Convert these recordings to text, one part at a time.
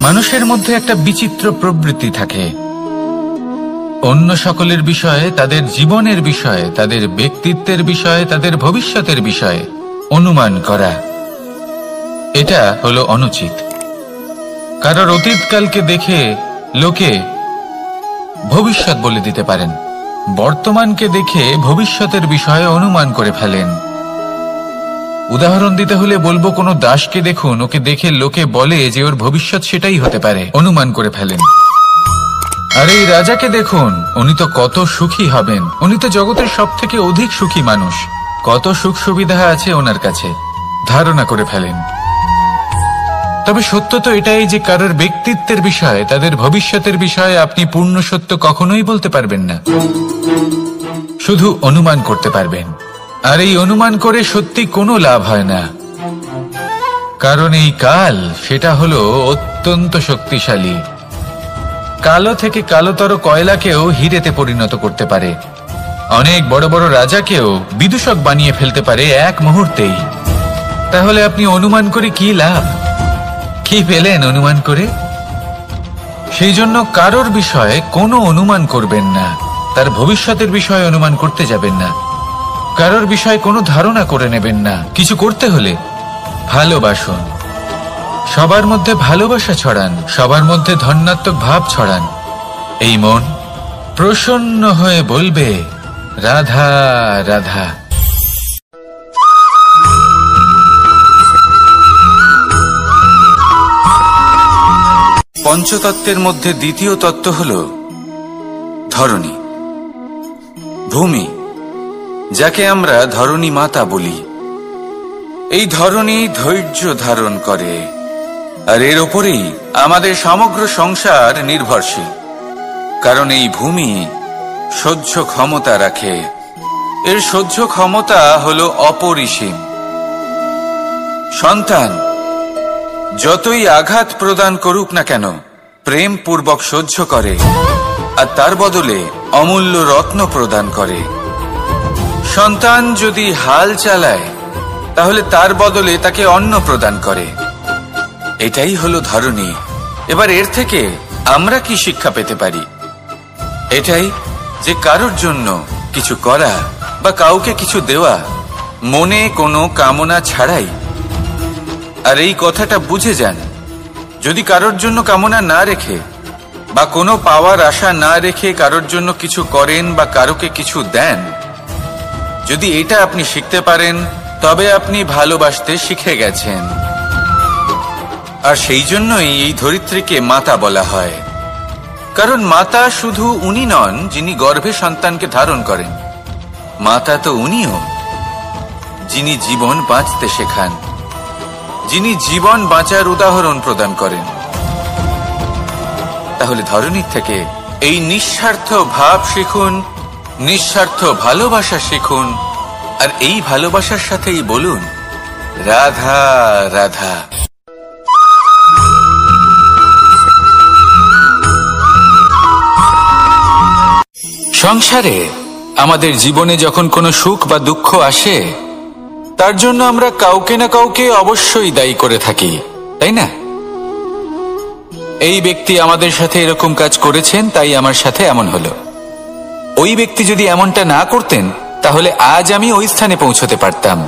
মানুষের মধ্যে একটা বিচিত্র প্রবৃত্তি থাকে, অন্য সকলের বিষয়ে, তাদের জীবনের বিষয়ে, তাদের ব্যক্তিত্বের বিষয়ে, তাদের ভবিষ্যতের বিষয়ে অনুমান করা। এটা হলো অনুচিত। কারোর অতীতকালকে দেখে লোকে ভবিষ্যৎ বলে দিতে পারেন, বর্তমানকে দেখে ভবিষ্যতের বিষয়ে অনুমান করে ফেলেন। উদাহরণ দিতে হলে বলবো, কোনো দাসকে দেখুন, ওকে দেখে লোকে বলে যে ওর ভবিষ্যৎ সেটাই হতে পারে, অনুমান করে ফেলেন। আর এই রাজাকে দেখুন, উনি তো কত সুখী হবেন, উনি তো জগতের সব থেকে অধিক সুখী মানুষ, কত সুখ সুবিধা আছে ওনার কাছে, ধারণা করে ফেলেন। তবে সত্য তো এটাই যে কারোর ব্যক্তিত্বের বিষয়ে, তাদের ভবিষ্যতের বিষয়ে আপনি পূর্ণ সত্য কখনোই বলতে পারবেন না, শুধু অনুমান করতে পারবেন। আর এই অনুমান করে সত্যি কোনো লাভ হয় না, কারণ এই কাল সেটা হলো অত্যন্ত শক্তিশালী। কালো থেকে কালোতর কয়লাকেও হীরেতে পরিণত করতে পারে, অনেক বড় বড় রাজাকেও বিদূষক বানিয়ে ফেলতে পারে এক মুহূর্তেই। তাহলে আপনি অনুমান করে কি লাভ? কি পেলেন অনুমান করে? সেই জন্য কারোর বিষয়ে কোনো অনুমান করবেন না, তার ভবিষ্যতের বিষয়ে অনুমান করতে যাবেন না, কারোর বিষয়ে কোনো ধারণা করে নেবেন না। কিছু করতে হলে ভালোবাসুন, সবার মধ্যে ভালোবাসা ছড়ান, সবার মধ্যে ধন্যাত্মক ভাব ছড়ান। এই মন প্রসন্ন হয়ে বলবে, রাধা রাধা। পঞ্চতত্ত্বের মধ্যে দ্বিতীয় তত্ত্ব হল ধরণী, ভূমি, যাকে আমরা ধরণী মাতা বলি। এই ধরণী ধৈর্য ধারণ করে, আর এর ওপরেই আমাদের সমগ্র সংসার নির্ভরশীল। কারণ এই ভূমি সহ্য ক্ষমতা রাখে, এর সহ্য ক্ষমতা হল অপরিসীম। সন্তান যতই আঘাত প্রদান করুক না কেন, প্রেম পূর্বক সহ্য করে, আর তার বদলে অমূল্য রত্ন প্রদান করে। সন্তান যদি হাল চালায়, তাহলে তার বদলে তাকে অন্ন প্রদান করে। এটাই হলো ধরণী। এবার এর থেকে আমরা কি শিক্ষা পেতে পারি? এটাই যে কারোর জন্য কিছু করা বা কাউকে কিছু দেওয়া মনে কোনো কামনা ছাড়াই। আর এই কথাটা বুঝে যান, যদি কারোর জন্য কামনা না রেখে বা কোনো পাওয়ার আশা না রেখে কারোর জন্য কিছু করেন বা কারোকে কিছু দেন, যদি এটা আপনি শিখতে পারেন, তবে আপনি ভালোবাসতে শিখে গেছেন। আর সেই জন্যই এই ধরিত্রীকে মাতা বলা হয়। কারণ মাতা শুধু উনি নন যিনি গর্ভে সন্তানকে ধারণ করেন, মাতা তো উনিও যিনি জীবন বাঁচতে শেখান, যিনি জীবন বাঁচার উদাহরণ প্রদান করেন। তাহলে ধরণীর থেকে এই নিঃস্বার্থ ভাব শিখুন, নিঃস্বার্থ ভালোবাসা শিখুন, আর এই ভালোবাসার সাথেই বলুন, রাধা রাধা। সংসারে আমাদের জীবনে যখন কোনো সুখ বা দুঃখ আসে, তার জন্য আমরা কাউকে না কাউকে অবশ্যই দায়ী করে থাকি, তাই না? এই ব্যক্তি আমাদের সাথে এরকম কাজ করেছেন, তাই আমার সাথে এমন হলো। ওই ব্যক্তি যদি এমনটা না করতেন, তাহলে আজ আমি ওই স্থানে পৌঁছতে পারতাম।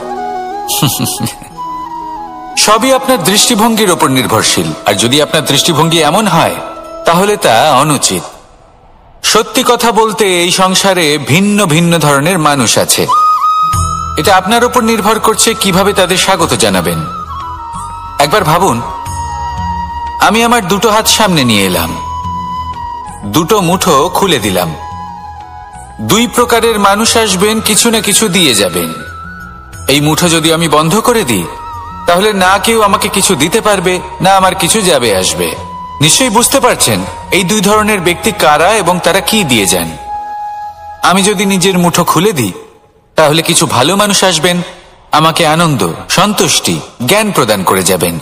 সবই আপনার দৃষ্টিভঙ্গির ওপর নির্ভরশীল। আর যদি আপনার দৃষ্টিভঙ্গি এমন হয়, তাহলে তা অনুচিত। সত্যি কথা বলতে, এই সংসারে ভিন্ন ভিন্ন ধরনের মানুষ আছে। এটা আপনার উপর নির্ভর করছে কিভাবে তাদের স্বাগত জানাবেন। একবার ভাবুন, আমি আমার দুটো হাত সামনে নিয়ে এলাম, দুটো মুঠো খুলে দিলাম। দুই প্রকারের মানুষ আসবেন, কিছু না কিছু দিয়ে যাবেন। এই মুঠো যদি আমি বন্ধ করে দিই, তাহলে না কেউ আমাকে কিছু দিতে পারবে, না আমার কিছু যাবে আসবে। নিশ্চয়ই বুঝতে পারছেন এই দুই ধরনের ব্যক্তি কারা এবং তারা কি দিয়ে যান। আমি যদি নিজের মুঠো খুলে দিই, তাহলে কিছু ভালো মানুষ আসবেন, আমাকে আনন্দ, সন্তুষ্টি, জ্ঞান প্রদান করে যাবেন,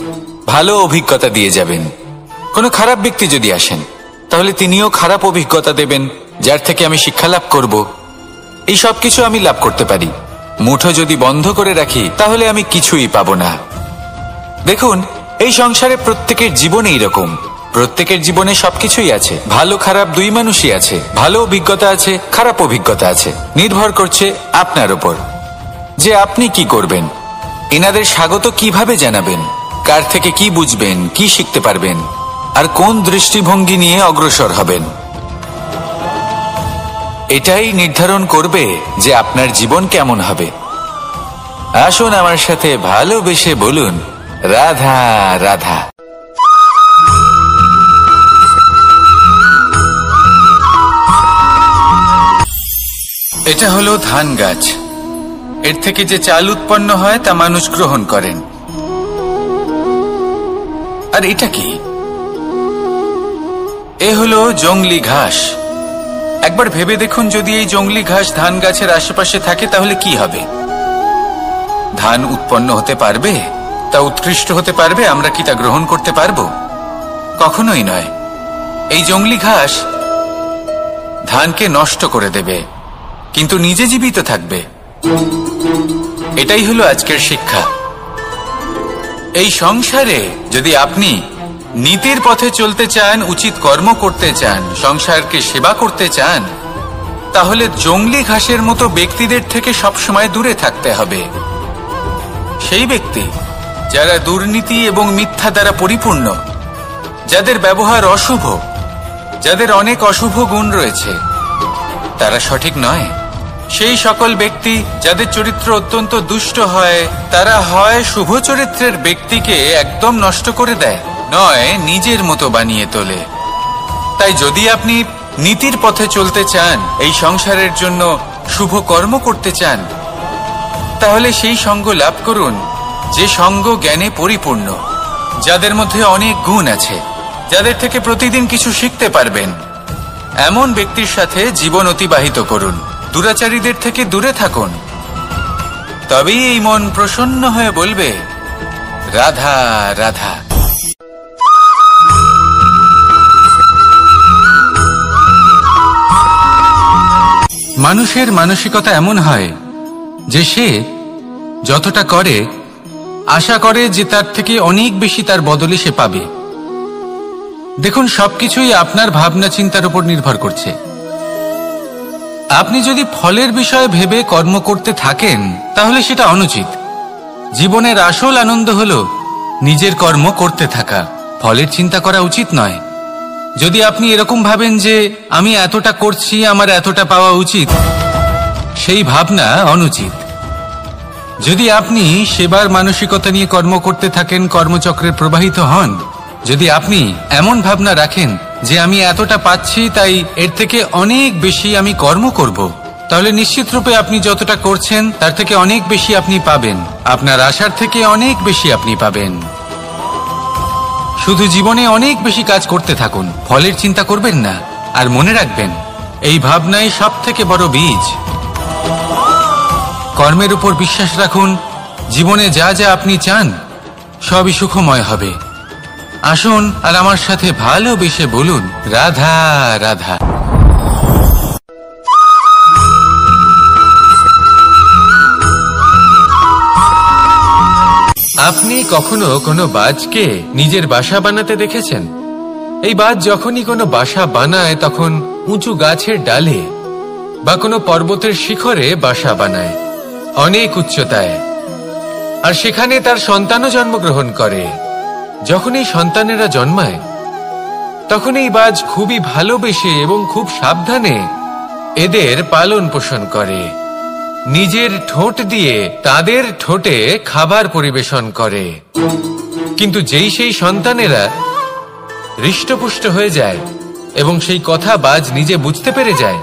ভালো অভিজ্ঞতা দিয়ে যাবেন। কোনো খারাপ ব্যক্তি যদি আসেন, তাহলে তিনিও খারাপ অভিজ্ঞতা দেবেন, যার থেকে আমি শিক্ষা লাভ করব। এই সব কিছু আমি লাভ করতে পারি। মুঠো যদি বন্ধ করে রাখি, তাহলে আমি কিছুই পাবো না। দেখুন, এই সংসারে প্রত্যেকের জীবনে এইরকম। প্রত্যেকের জীবনে সবকিছুই আছে, ভালো খারাপ দুই মানুষই আছে, ভালো অভিজ্ঞতা আছে, খারাপ অভিজ্ঞতা আছে। নির্ভর করছে আপনার উপর যে আপনি কি করবেন। এনাদের স্বাগত কিভাবে জানাবেন, কার থেকে কি বুঝবেন, কি শিখতে পারবেন, আর কোন দৃষ্টিভঙ্গি নিয়ে অগ্রসর হবেন। এটাই নির্ধারণ করবে যে আপনার জীবন কেমন হবে। আসুন আমার সাথে ভালোবেসে বলুন, রাধা রাধা। এটা হলো ধান গাছ। এর থেকে যে চাল উৎপন্ন হয় তা মানুষ গ্রহণ করেন। আর এটা কি? এ হলো জংলি ঘাস। একবার ভেবে দেখুন, যদি এই জংলি ঘাস ধান গাছের আশেপাশে থাকে তাহলে কি হবে? ধান উৎপন্ন হতে পারবে? তা উৎকৃষ্ট হতে পারবে? আমরা কি তা গ্রহণ করতে পারবো? কখনোই নয়। এই জংলি ঘাস ধানকে নষ্ট করে দেবে, কিন্তু নিজে জীবিত থাকবে। এটাই হলো আজকের শিক্ষা। এই সংসারে যদি আপনি নীতির পথে চলতে চান, উচিত কর্ম করতে চান, সংসারকে সেবা করতে চান, তাহলে জংলি ঘাসের মতো ব্যক্তিদের থেকে সবসময় দূরে থাকতে হবে। সেই ব্যক্তি যারা দুর্নীতি এবং মিথ্যা দ্বারা পরিপূর্ণ, যাদের ব্যবহার অশুভ, যাদের অনেক অশুভ গুণ রয়েছে, তারা সঠিক নয়। সেই সকল ব্যক্তি যাদের চরিত্র অত্যন্ত দুষ্ট হয়, তারা হয় শুভ চরিত্রের ব্যক্তিকে একদম নষ্ট করে দেয়, নয় নিজের মতো বানিয়ে তোলে। তাই যদি আপনি নীতির পথে চলতে চান, এই সংসারের জন্য শুভ কর্ম করতে চান, তাহলে সেই সঙ্গ লাভ করুন যে সঙ্গ জ্ঞানে পরিপূর্ণ, যাদের মধ্যে অনেক গুণ আছে, যাদের থেকে প্রতিদিন কিছু শিখতে পারবেন। এমন ব্যক্তির সাথে জীবন অতিবাহিত করুন। দুরাচারীদের থেকে দূরে থাকুন। তবেই এই মন প্রসন্ন হয়ে বলবে, রাধা রাধা। মানুষের মানসিকতা এমন হয় যে সে যতটা করে আশা করে যে তার থেকে অনেক বেশি তার বদলে সে পাবে। দেখুন, সবকিছুই আপনার ভাবনা চিন্তার উপর নির্ভর করছে। আপনি যদি ফলের বিষয়ে ভেবে কর্ম করতে থাকেন তাহলে সেটা অনুচিত। জীবনের আসল আনন্দ হলো নিজের কর্ম করতে থাকা, ফলের চিন্তা করা উচিত নয়। যদি আপনি এরকম ভাবেন যে আমি এতটা করছি, আমার এতটা পাওয়া উচিত, সেই ভাবনা অনুচিত। যদি আপনি সেবার মানসিকতা নিয়ে কর্ম করতে থাকেন, কর্মচক্রে প্রবাহিত হন, যদি আপনি এমন ভাবনা রাখেন যে আমি এতটা পাচ্ছি তাই এর থেকে অনেক বেশি আমি কর্ম করব, তাহলে নিশ্চিত রূপে আপনি যতটা করছেন তার থেকে অনেক বেশি আপনি পাবেন। আপনার আশার থেকে অনেক বেশি আপনি পাবেন। শুধু জীবনে অনেক বেশি কাজ করতে থাকুন, ফলের চিন্তা করবেন না। আর মনে রাখবেন, এই ভাবনাই সব থেকে বড় বীজ। কর্মের উপর বিশ্বাস রাখুন। জীবনে যা যা আপনি চান সবই সুখময় হবে। আসুন আর আমার সাথে ভালোবেসে বলুন, রাধা রাধা। আপনি কখনো কোনো বাজকে নিজের বাসা বানাতে দেখেছেন? এই বাজ যখনই কোনো বাসা বানায় তখন উঁচু গাছের ডালে বা কোনো পর্বতের শিখরে বাসা বানায়, অনেক উচ্চতায়। আর সেখানে তার সন্তানও জন্মগ্রহণ করে। যখন এই সন্তানেরা জন্মায় তখন এই বাজ খুবই ভালোবেসে এবং খুব সাবধানে এদের পালন পোষণ করে। নিজের ঠোঁট দিয়ে তাদের ঠোঁটে খাবার পরিবেশন করে। কিন্তু যেই সেই সন্তানেরা হৃষ্টপুষ্ট হয়ে যায় এবং সেই কথা বাজ নিজে বুঝতে পেরে যায়,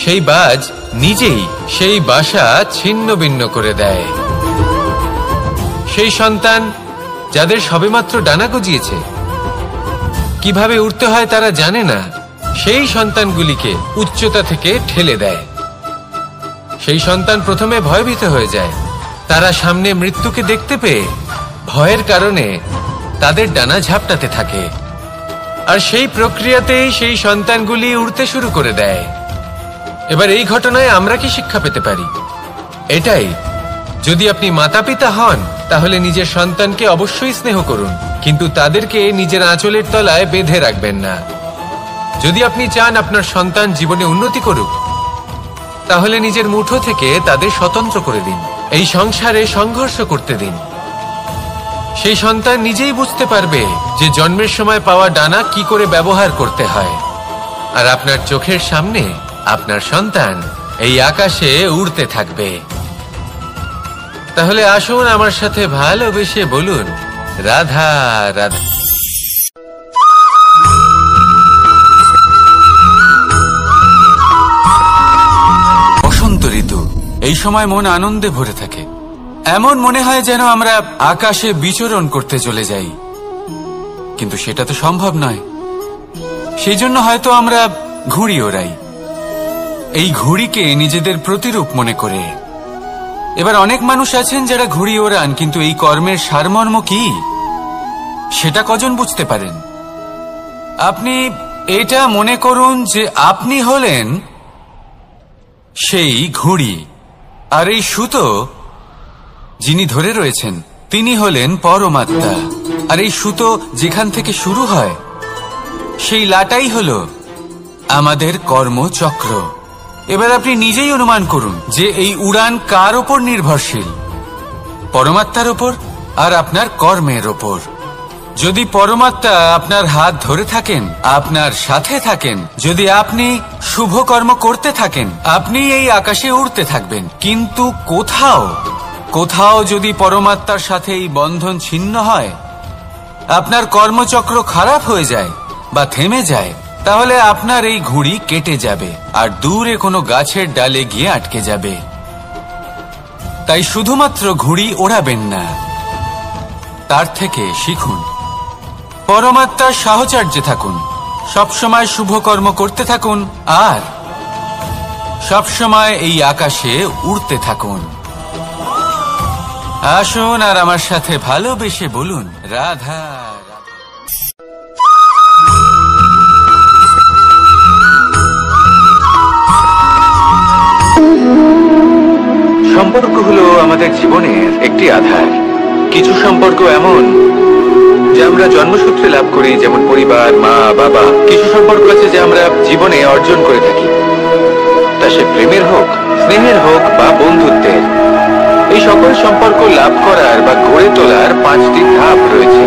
সেই বাজ নিজেই সেই বাসা ছিন্ন ভিন্ন করে দেয়। সেই সন্তান যাদের সবেমাত্র ডানা গজিয়েছে, কিভাবে উঠতে হয় তারা জানে না, সেই সন্তানগুলিকে উচ্চতা থেকে ঠেলে দেয়। সেই সন্তান প্রথমে ভয়ভীত হয়ে যায়। তারা সামনে মৃত্যুকে দেখতে পেয়ে ভয়ের কারণে তাদের ডানা ঝাপটাতে থাকে। আর সেই প্রক্রিয়াতেই সেই সন্তানগুলি উড়তে শুরু করে দেয়। এবার এই ঘটনায় আমরা কি শিক্ষা পেতে পারি? এটাই যদি আপনি মাতা পিতা হন তাহলে নিজের সন্তানকে অবশ্যই স্নেহ করুন, কিন্তু তাদেরকে নিজের আঁচলের তলায় বেঁধে রাখবেন না। যদি আপনি চান আপনার সন্তান জীবনে উন্নতি করুক, তাহলে নিজের মুঠো থেকে তাদের স্বতন্ত্র করে দিন। এই সংসারে সংঘর্ষ করতে দিন। সেই সন্তান নিজেই বুঝতে পারবে যে জন্মের সময় পাওয়া ডানা কি করে ব্যবহার করতে হয়। আর আপনার চোখের সামনে আপনার সন্তান এই আকাশে উড়তে থাকবে। তাহলে আসুন আমার সাথে ভালোবেসে বলুন, রাধা রাধা। বসন্ত ঋতু, এই সময় মন আনন্দে ভরে থাকে। এমন মনে হয় যেন আমরা আকাশে বিচরণ করতে চলে যাই, কিন্তু সেটা তো সম্ভব নয়। সেই জন্য হয়তো আমরা ঘুড়ি ওড়াই, এই ঘুড়িকে নিজেদের প্রতিরূপ মনে করে। এবার অনেক মানুষ আছেন যারা ঘুড়ি ওড়ান, কিন্তু এই কর্মের সারমর্ম কি সেটা কজন বুঝতে পারেন? আপনি এটা মনে করুন যে আপনি হলেন সেই ঘুড়ি, আর এই সুতো যিনি ধরে রয়েছেন তিনি হলেন পরমাত্মা। আর এই সুতো যেখান থেকে শুরু হয় সেই লাটাই হল আমাদের কর্মচক্র। এবার আপনি নিজেই অনুমান করুন যে এই উড়ান কার ওপর নির্ভরশীল? পরমাত্মার ওপর আর আপনার কর্মের ওপর। যদি পরমাত্মা আপনার হাত ধরে থাকেন, আপনার সাথে থাকেন, যদি আপনি শুভ কর্ম করতে থাকেন, আপনি এই আকাশে উড়তে থাকবেন। কিন্তু কোথাও যদি পরমাত্মার সাথে এই বন্ধন ছিন্ন হয়, আপনার কর্মচক্র খারাপ হয়ে যায় বা থেমে যায়, তাহলে আপনার এই ঘুড়ি কেটে যাবে আর দূরে কোনো গাছের ডালে গিয়ে আটকে যাবে। তাই শুধুমাত্র ঘুড়ি ওড়াবেন না, তার থেকে শিখুন। পরমাত্মার সাহচর্যে থাকুন, সবসময় শুভ কর্ম করতে থাকুন আর সবসময় এই আকাশে উড়তে থাকুন। আসুন আর আমার সাথে ভালোবেসে বলুন, রাধা। সম্পর্ক হলো আমাদের জীবনের একটি আধার। কিছু সম্পর্ক এমন যে আমরা জন্মসূত্রে লাভ করি, যেমন পরিবার, মা বাবা। কিছু সম্পর্ক আছে যে আমরা জীবনে অর্জন করে থাকি, তা সে প্রেমের হোক, স্নেহের হোক বা বন্ধুত্বের। এই সকল সম্পর্ক লাভ করার বা গড়ে তোলার 5টি ধাপ রয়েছে।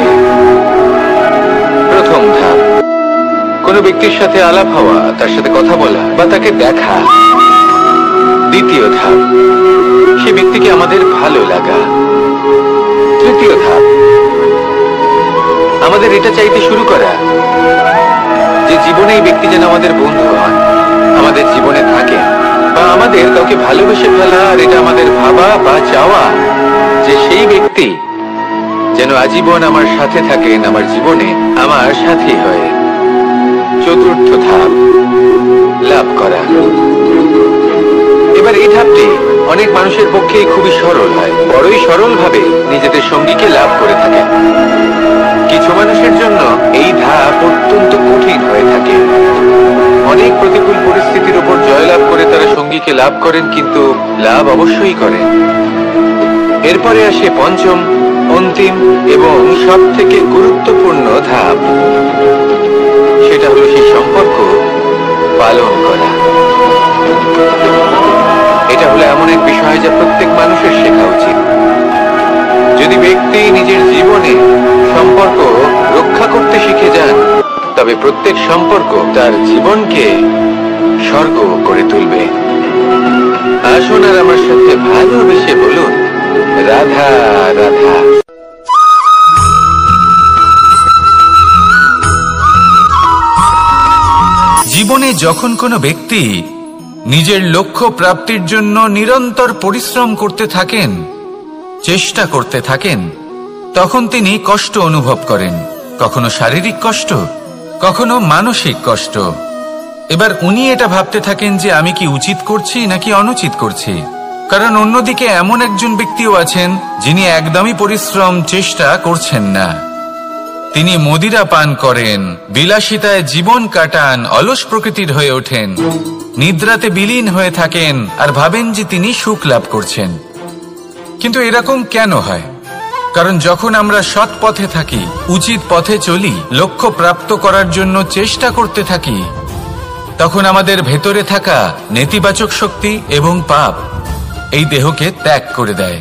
প্রথম ধাপ, কোনো ব্যক্তির সাথে আলাপ হওয়া, তার সাথে কথা বলা বা তাকে দেখা। দ্বিতীয় ধাপ, সে ব্যক্তিকে আমাদের ভালো লাগা। তৃতীয় ধাপ, আমাদের এটা চাইতে শুরু করা যে জীবনে এই ব্যক্তি যেন আমাদের বন্ধু হন, আমাদের জীবনে থাকে, বা আমাদের কাউকে ভালোবেসে ফেলা আর এটা আমাদের ভাবা বা চাওয়া যে সেই ব্যক্তি যেন আজীবন আমার সাথে থাকেন, আমার জীবনে আমার সাথী হয়ে। চতুর্থ ধাপ, লাভ করা। এবার এই ধাপটি অনেক মানুষের পক্ষে খুবই সরল হয়, বড়ই সরল ভাবে নিজেদের সঙ্গীকে লাভ করে থাকেন। কিছু মানুষের জন্য এই ধাপ অত্যন্ত কঠিন হয়ে থাকে। অনেক প্রতিকূল পরিস্থিতির উপর জয়লাভ করে তারা সঙ্গীকে লাভ করেন, কিন্তু লাভ অবশ্যই করেন। এরপরে আসে পঞ্চম, অন্তিম এবং সব থেকে গুরুত্বপূর্ণ ধাপ। সেটা হলো সেই সম্পর্ক পালন করা। এটা হলো এমন এক বিষয় যা প্রত্যেক মানুষের শেখা উচিত। যদি ব্যক্তি নিজের জীবনে সম্পর্ক রক্ষা করতে শিখে যান, তবে প্রত্যেক সম্পর্ক তার জীবনকে স্বর্গ করে তুলবে। আসুন আর আমার সাথে ভালোবেসে বলুন, রাধা রাধা। জীবনে যখন কোনো ব্যক্তি নিজের লক্ষ্য প্রাপ্তির জন্য নিরন্তর পরিশ্রম করতে থাকেন, চেষ্টা করতে থাকেন, তখন তিনি কষ্ট অনুভব করেন। কখনো শারীরিক কষ্ট, কখনো মানসিক কষ্ট। এবার উনি এটা ভাবতে থাকেন যে আমি কি উচিত করছি নাকি অনুচিত করছি। কারণ অন্যদিকে এমন একজন ব্যক্তিও আছেন যিনি একদমই পরিশ্রম চেষ্টা করছেন না। তিনি মদিরা পান করেন, বিলাসিতায় জীবন কাটান, অলস প্রকৃতির হয়ে ওঠেন, নিদ্রাতে বিলীন হয়ে থাকেন আর ভাবেন যে তিনি সুখ লাভ করছেন। কিন্তু এরকম কেন হয়? কারণ যখন আমরা সৎ পথে থাকি, উচিত পথে চলি, লক্ষ্য প্রাপ্ত করার জন্য চেষ্টা করতে থাকি, তখন আমাদের ভেতরে থাকা নেতিবাচক শক্তি এবং পাপ এই দেহকে ত্যাগ করে দেয়।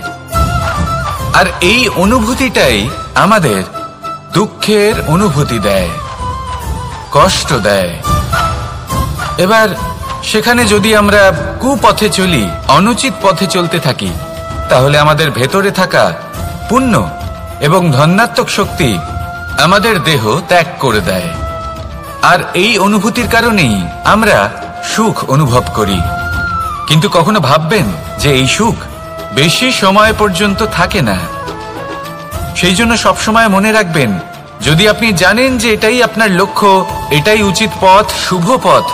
আর এই অনুভূতিটাই আমাদের দুঃখের অনুভূতি দেয়, কষ্ট দেয়। এবার সেখানে যদি আমরা কুপথে চলি, অনুচিত পথে চলতে থাকি, তাহলে আমাদের ভেতরে থাকা পুণ্য এবং ধনাত্মক শক্তি আমাদের দেহ ত্যাগ করে দেয়। আর এই অনুভূতির কারণেই আমরা সুখ অনুভব করি। কিন্তু কখনো ভাববেন যে এই সুখ বেশি সময় পর্যন্ত থাকে না। সেই জন্য সবসময় মনে রাখবেন, যদি আপনি জানেন যে এটাই আপনার লক্ষ্য, এটাই উচিত পথ, শুভ পথ,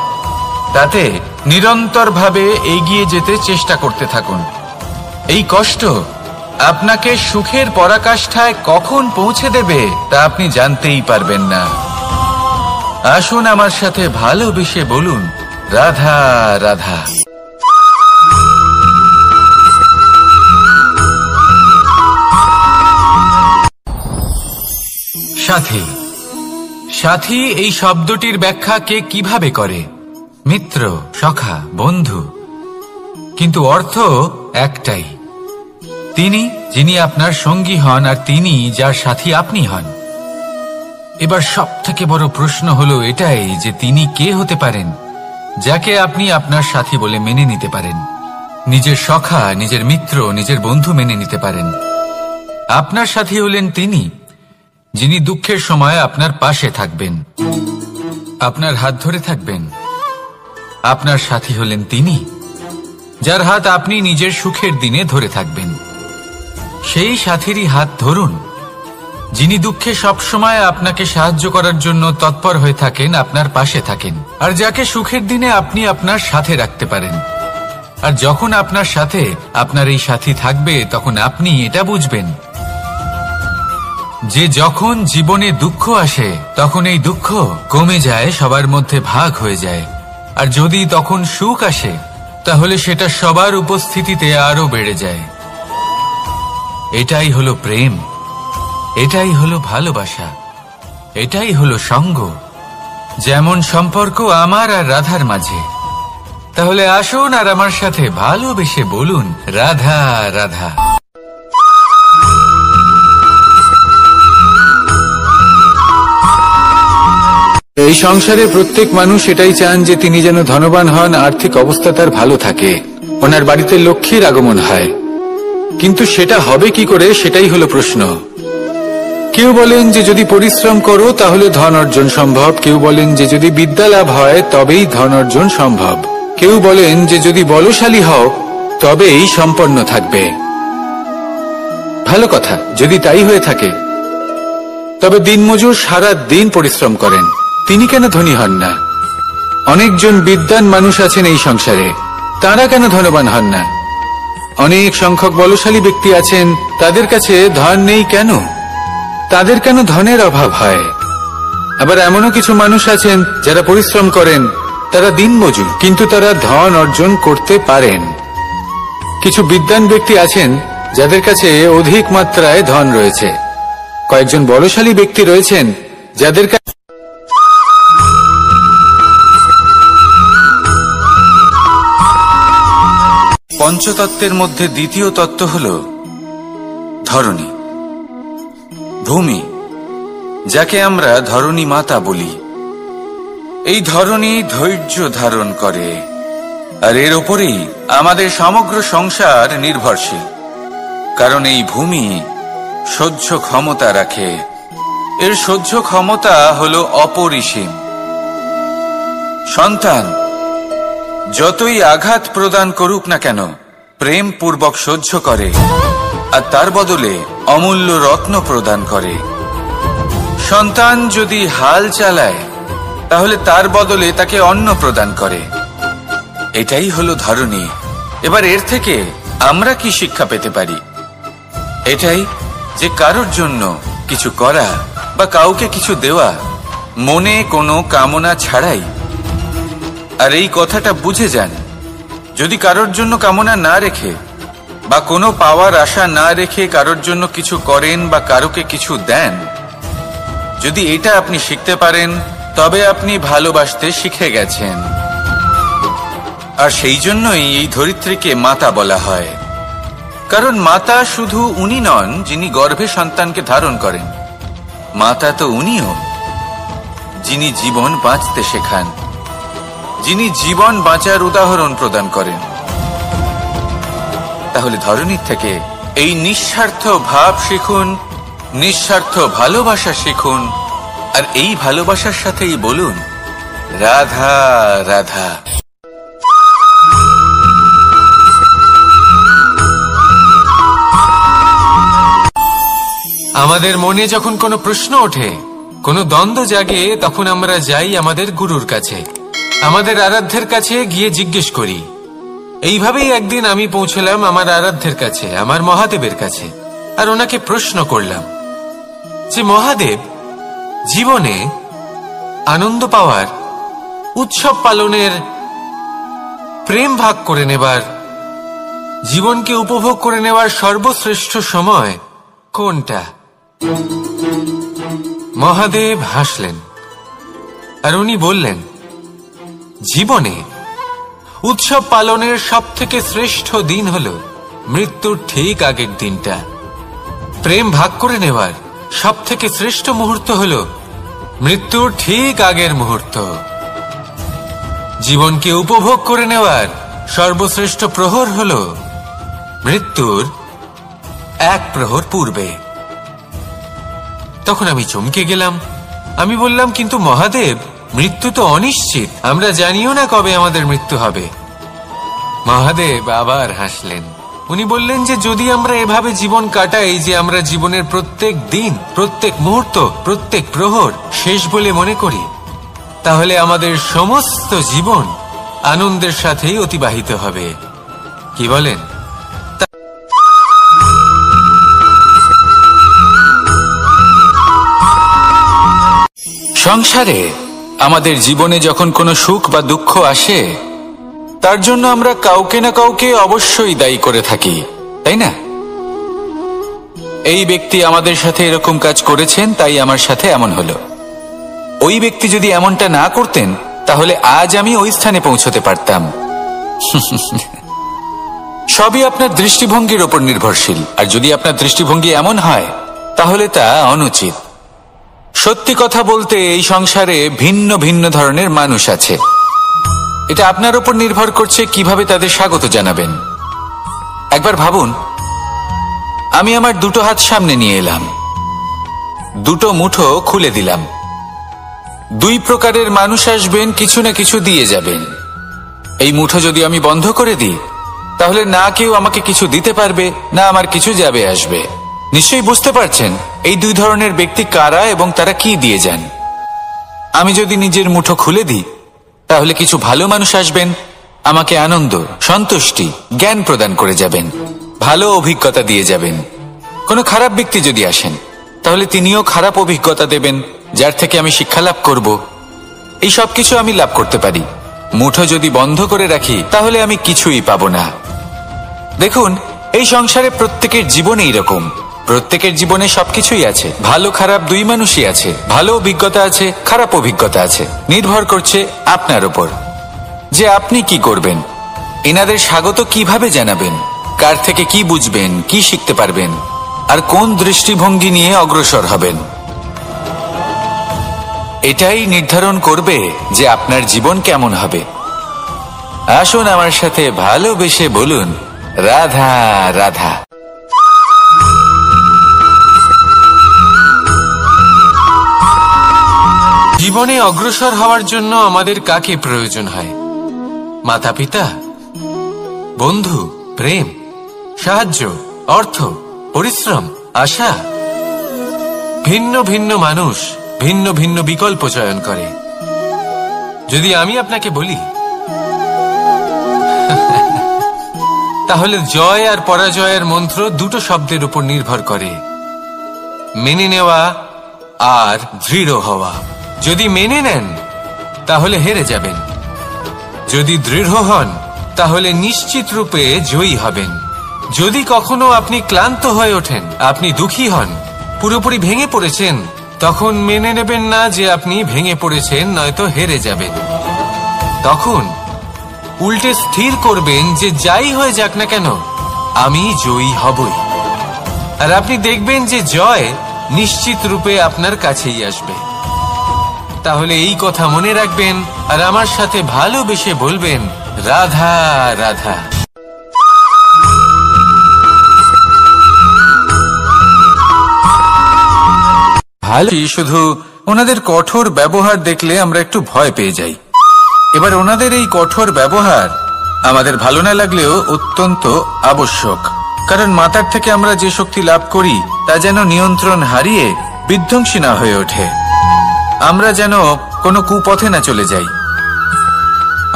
তাতে নিরন্তরভাবে এগিয়ে যেতে চেষ্টা করতে থাকুন। এই কষ্ট আপনাকে সুখের পরাকাষ্ঠায় কখন পৌঁছে দেবে তা আপনি জানতেই পারবেন না। আসুন আমার সাথে ভালোবেসে বলুন, রাধা রাধা। সাথী। সাথী এই শব্দটির ব্যাখ্যা কে কিভাবে করে? মিত্র, সখা, বন্ধু। কিন্তু অর্থ একটাই, তিনি যিনি আপনার সঙ্গী হন আর তিনি যার সাথী আপনি হন। এবার সব থেকে বড় প্রশ্ন হলো এটাই যে তিনি কে হতে পারেন যাকে আপনি আপনার সাথী বলে মেনে নিতে পারেন, নিজের সখা, নিজের মিত্র, নিজের বন্ধু মেনে নিতে পারেন। আপনার সাথী হলেন তিনি যিনি দুঃখের সময় আপনার পাশে থাকবেন, আপনার হাত ধরে থাকবেন। আপনার সাথী হলেন তিনি যার হাত আপনি নিজের সুখের দিনে ধরে থাকবেন। সেই সাথীরই হাত ধরুন যিনি দুঃখে সবসময় আপনাকে সাহায্য করার জন্য তৎপর হয়ে থাকেন, আপনার পাশে থাকেন, আর যাকে সুখের দিনে আপনি আপনার সাথে রাখতে পারেন। আর যখন আপনার সাথে আপনার এই সাথী থাকবে, তখন আপনি এটা বুঝবেন যে যখন জীবনে দুঃখ আসে, তখন এই দুঃখ কমে যায়, সবার মধ্যে ভাগ হয়ে যায়। আর যদি তখন সুখ আসে, তাহলে সেটা সবার উপস্থিতিতে আরো বেড়ে যায়। এটাই হলো প্রেম, এটাই হলো ভালোবাসা, এটাই হলো সঙ্গ। যেমন সম্পর্ক আমার আর রাধার মাঝে। তাহলে আসুন আর আমার সাথে ভালোবেসে বলুন, রাধা রাধা। এই সংসারে প্রত্যেক মানুষ এটাই চান যে তিনি যেন ধনবান হন, আর্থিক অবস্থা তার ভালো থাকে, ওনার বাড়িতে লক্ষ্মীর আগমন হয়। কিন্তু সেটা হবে কি করে, সেটাই হলো প্রশ্ন। কেউ বলেন যে যদি পরিশ্রম করো তাহলে ধন অর্জন সম্ভব, কেউ বলেন যে যদি বিদ্যা লাভ হয় তবেই ধন অর্জন সম্ভব, কেউ বলেন যে যদি বলশালী হও তবেই সম্পন্ন থাকবে। ভালো কথা, যদি তাই হয়ে থাকে, তবে দিনমজুর সারা দিন পরিশ্রম করেন, তিনি কেন ধনী হন না? অনেকজন বিদ্বান মানুষ আছেন এই সংসারে, তারা কেন ধনবান হন না? অনেক সংখ্যক বলশালী ব্যক্তি আছেন, তাদের কাছে ধন নেই কেন? তাদের কেন ধনের অভাব হয়? আবার এমনও কিছু মানুষ আছেন যারা পরিশ্রম করেন, তারা দিনমজুর, কিন্তু তারা ধন অর্জন করতে পারেন। কিছু বিদ্বান ব্যক্তি আছেন যাদের কাছে অধিক মাত্রায় ধন রয়েছে, কয়েকজন বলশালী ব্যক্তি রয়েছেন যাদের কাছে পঞ্চতত্ত্বের মধ্যে দ্বিতীয় তত্ত্ব হল ধরণী, ভূমি, যাকে আমরা ধরণী মাতা বলি। এই ধরণী ধৈর্য ধারণ করে, আর এর ওপরেই আমাদের সমগ্র সংসার নির্ভরশীল। কারণ এই ভূমি সহ্য ক্ষমতা রাখে, এর সহ্য ক্ষমতা হল অপরিসীম। সন্তান যতই আঘাত প্রদান করুক না কেন, প্রেম পূর্বক সহ্য করে, আর তার বদলে অমূল্য রত্ন প্রদান করে। সন্তান যদি হাল চালায়, তাহলে তার বদলে তাকে অন্ন প্রদান করে। এটাই হলো ধরণী। এবার এর থেকে আমরা কি শিক্ষা পেতে পারি? এটাই যে কারোর জন্য কিছু করা বা কাউকে কিছু দেওয়া মনে কোনো কামনা ছাড়াই। আর এই কথাটা বুঝে যান, যদি কারোর জন্য কামনা না রেখে বা কোনো পাওয়ার আশা না রেখে কারোর জন্য কিছু করেন বা কারোকে কিছু দেন, যদি এটা আপনি শিখতে পারেন তবে আপনি ভালোবাসতে শিখে গেছেন। আর সেই জন্যই এই ধরিত্রীকে মাতা বলা হয়, কারণ মাতা শুধু উনি নন যিনি গর্ভে সন্তানকে ধারণ করেন, মাতা তো উনিও যিনি জীবন বাঁচতে শেখান, যিনি জীবন বাঁচার উদাহরণ প্রদান করেন। তাহলে ধরনীর থেকে এই নিঃস্বার্থ ভাব শিখুন, নিঃস্বার্থ ভালোবাসা শিখুন, আর এই ভালোবাসার সাথেই বলুন রাধা রাধা। আমাদের মনে যখন কোনো প্রশ্ন ওঠে, কোনো দ্বন্দ্ব জাগে, তখন আমরা যাই আমাদের গুরুর কাছে, আমাদের আরাধ্যের কাছে গিয়ে জিজ্ঞেস করি। এইভাবেই একদিন আমি পৌঁছলাম আমার আরাধ্যের কাছে, আমার মহাদেবের কাছে, আর ওনাকে প্রশ্ন করলাম যে মহাদেব, জীবনে আনন্দ পাওয়ার, উৎসব পালনের, প্রেম ভাগ করে নেবার, জীবনকে উপভোগ করে নেওয়ার সর্বশ্রেষ্ঠ সময় কোনটা? মহাদেব হাসলেন আর উনি বললেন, জীবনে উৎসব পালনের সবথেকে শ্রেষ্ঠ দিন হল মৃত্যুর ঠিক আগের দিনটা। প্রেম ভাগ করে নেওয়ার সবথেকে শ্রেষ্ঠ মুহূর্ত হল মৃত্যুর ঠিক আগের মুহূর্ত। জীবনকে উপভোগ করে নেওয়ার সর্বশ্রেষ্ঠ প্রহর হল মৃত্যুর এক প্রহর পূর্বে। তখন আমি চমকে গেলাম। আমি বললাম, কিন্তু মহাদেব, মৃত্যু তো অনিশ্চিত, আমরা জানিও না কবে আমাদের মৃত্যু হবে। মহাদেব আবার হাসলেন। উনি বললেন যে যদি আমরা এভাবে জীবন কাটাই যে আমরা জীবনের প্রত্যেক দিন, প্রত্যেক মুহূর্ত, প্রত্যেক প্রহর শেষ বলে মনে করি, তাহলে আমাদের সমস্ত জীবন আনন্দের সাথেই অতিবাহিত হবে। কি বলেন? সংসারে আমাদের জীবনে যখন কোনো সুখ বা দুঃখ আসে, তার জন্য আমরা কাউকে না কাউকে অবশ্যই দায়ী করে থাকি, তাই না? এই ব্যক্তি আমাদের সাথে এরকম কাজ করেছেন, তাই আমার সাথে এমন হলো। ওই ব্যক্তি যদি এমনটা না করতেন, তাহলে আজ আমি ওই স্থানে পৌঁছতে পারতাম। সবই আপনার দৃষ্টিভঙ্গির উপর নির্ভরশীল, আর যদি আপনার দৃষ্টিভঙ্গি এমন হয়, তাহলে তা অনুচিত। সত্যি কথা বলতে, এই সংসারে ভিন্ন ভিন্ন ধরনের মানুষ আছে। এটা আপনার উপর নির্ভর করছে কিভাবে তাদের স্বাগত জানাবেন। একবার ভাবুন, আমি আমার দুটো হাত সামনে নিয়ে এলাম, দুটো মুঠো খুলে দিলাম। দুই প্রকারের মানুষ আসবেন, কিছু না কিছু দিয়ে যাবেন। এই মুঠো যদি আমি বন্ধ করে দিই, তাহলে না কেউ আমাকে কিছু দিতে পারবে, না আমার কিছু যাবে আসবে। নিশ্চয়ই বুঝতে পারছেন এই দুই ধরনের ব্যক্তি কারা এবং তারা কি দিয়ে যান। আমি যদি নিজের মুঠো খুলে দিই, তাহলে কিছু ভালো মানুষ আসবেন, আমাকে আনন্দ, সন্তুষ্টি, জ্ঞান প্রদান করে যাবেন, ভালো অভিজ্ঞতা দিয়ে যাবেন। কোনো খারাপ ব্যক্তি যদি আসেন, তাহলে তিনিও খারাপ অভিজ্ঞতা দেবেন, যার থেকে আমি শিক্ষা লাভ করব। এই সব কিছু আমি লাভ করতে পারি। মুঠো যদি বন্ধ করে রাখি, তাহলে আমি কিছুই পাবো না। দেখুন, এই সংসারে প্রত্যেকের জীবনে এইরকম, প্রত্যেকের জীবনে সবকিছুই আছে, ভালো খারাপ দুই মানুষই আছে, ভালো অভিজ্ঞতা আছে, খারাপ অভিজ্ঞতা আছে। নির্ভর করছে আপনার উপর যে আপনি কি করবেন, এনাদের স্বাগত কিভাবে জানাবেন, কার থেকে কি বুঝবেন, কি শিখতে পারবেন, আর কোন দৃষ্টিভঙ্গি নিয়ে অগ্রসর হবেন। এটাই নির্ধারণ করবে যে আপনার জীবন কেমন হবে। আসুন আমার সাথে ভালোবেসে বলুন রাধা রাধা। জীবনে অগ্রসর হওয়ার জন্য আমাদের কাকে প্রয়োজন হয়? মাতা পিতা, বন্ধু, প্রেম, সাহায্য, অর্থ, পরিশ্রম, আশা। ভিন্ন ভিন্ন মানুষ ভিন্ন ভিন্ন বিকল্প চয়ন করে। যদি আমি আপনাকে বলি, তাহলে জয় আর পরাজয়ের মন্ত্র দুটো শব্দের উপর নির্ভর করে, মেনে নেওয়া আর দৃঢ় হওয়া। যদি মেনে নেন, তাহলে হেরে যাবেন। যদি দৃঢ় হন, তাহলে নিশ্চিত রূপে জয়ী হবেন। যদি কখনো আপনি ক্লান্ত হয়ে ওঠেন, আপনি দুঃখী হন, পুরোপুরি ভেঙে পড়েছেন, তখন মেনে নেবেন না যে আপনি ভেঙে পড়েছেন, নয়তো হেরে যাবেন। তখন উল্টে স্থির করবেন যে যাই হয়ে যাক না কেন, আমি জয়ী হবই। আর আপনি দেখবেন যে জয় নিশ্চিত রূপে আপনার কাছেই আসবে। তাহলে এই কথা মনে রাখবেন আর আমার সাথে ভালোবেসে বলবেন, রাধা রাধা। ভালো, শুধু ওনাদের কঠোর ব্যবহার দেখলে আমরা একটু ভয় পেয়ে যাই। এবার ওনাদের এই কঠোর ব্যবহার আমাদের ভালো না লাগলেও অত্যন্ত আবশ্যক, কারণ মাতার থেকে আমরা যে শক্তি লাভ করি তা যেন নিয়ন্ত্রণ হারিয়ে বিধ্বংসী না হয়ে ওঠে, আমরা যেন কোনো কুপথে না চলে যাই,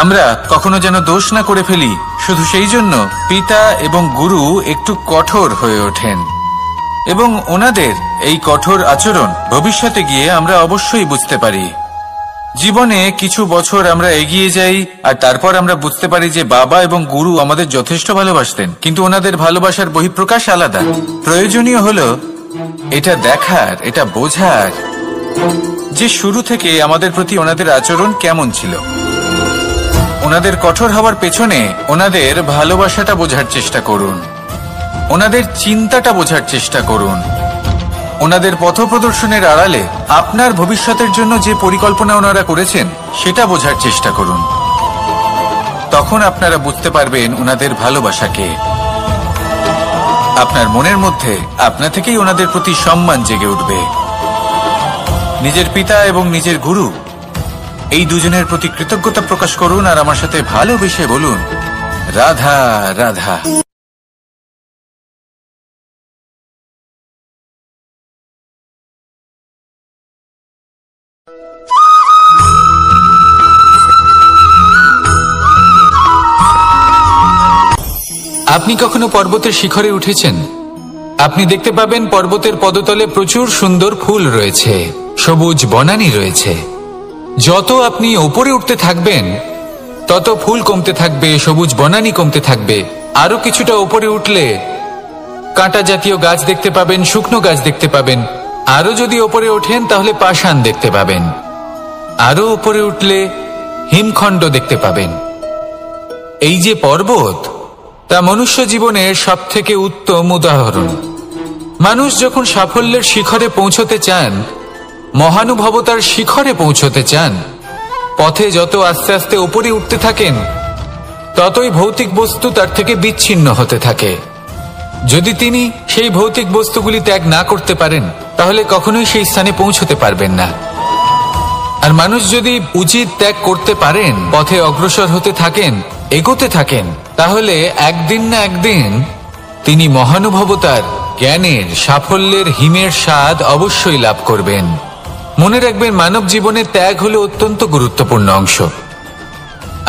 আমরা কখনো যেন দোষ না করে ফেলি। শুধু সেই জন্য পিতা এবং গুরু একটু কঠোর হয়ে ওঠেন, এবং ওনাদের এই কঠোর আচরণ ভবিষ্যতে গিয়ে আমরা অবশ্যই বুঝতে পারি। জীবনে কিছু বছর আমরা এগিয়ে যাই আর তারপর আমরা বুঝতে পারি যে বাবা এবং গুরু আমাদের যথেষ্ট ভালোবাসতেন, কিন্তু ওনাদের ভালোবাসার বহিঃপ্রকাশ আলাদা। প্রয়োজনীয় হলো এটা দেখার, এটা বোঝার যে শুরু থেকে আমাদের প্রতি ওনাদের আচরণ কেমন ছিল। ওনাদের কঠোর হওয়ার পেছনে ওনাদের ভালোবাসাটা বোঝার চেষ্টা করুন, ওনাদের চিন্তাটা বোঝার চেষ্টা করুন, ওনাদের পথপ্রদর্শনের আড়ালে আপনার ভবিষ্যতের জন্য যে পরিকল্পনা ওনারা করেছেন সেটা বোঝার চেষ্টা করুন। তখন আপনারা বুঝতে পারবেন ওনাদের ভালোবাসাকে। আপনার মনের মধ্যে আপনা থেকেই ওনাদের প্রতি সম্মান জেগে উঠবে। নিজের পিতা এবং নিজের গুরু এই দুজনের প্রতি কৃতজ্ঞতা প্রকাশ করুন আর আমার সাথে ভালোবেসে বলুন, রাধা রাধা। আপনি কখনো পর্বতের শিখরে উঠেছেন? আপনি দেখতে পাবেন পর্বতের পদতলে প্রচুর সুন্দর ফুল রয়েছে, সবুজ বনানী রয়েছে। যত আপনি ওপরে উঠতে থাকবেন তত ফুল কমতে থাকবে, সবুজ বনানী কমতে থাকবে। আরো কিছুটা ওপরে উঠলে কাঁটা জাতীয় গাছ দেখতে পাবেন, শুকনো গাছ দেখতে পাবেন। আরো যদি ওপরে ওঠেন তাহলে পাষাণ দেখতে পাবেন। আরো উপরে উঠলে হিমখণ্ড দেখতে পাবেন। এই যে পর্বত, তা মনুষ্য জীবনের সব থেকে উত্তম উদাহরণ। মানুষ যখন সাফল্যের শিখরে পৌঁছতে চান, মহানুভবতার শিখরে পৌঁছতে চান, পথে যত আস্তে আস্তে উপরে উঠতে থাকেন ততই ভৌতিক বস্তু তার থেকে বিচ্ছিন্ন হতে থাকে। যদি তিনি সেই ভৌতিক বস্তুগুলি ত্যাগ না করতে পারেন তাহলে কখনোই সেই স্থানে পৌঁছতে পারবেন না। আর মানুষ যদি উচিত ত্যাগ করতে পারেন, পথে অগ্রসর হতে থাকেন, এগোতে থাকেন, তাহলে একদিন না একদিন তিনি মহানুভবতার, জ্ঞানের, সাফল্যের হিমের স্বাদ অবশ্যই লাভ করবেন। মনে রাখবেন, মানব জীবনে ত্যাগ হলো অত্যন্ত গুরুত্বপূর্ণ অংশ।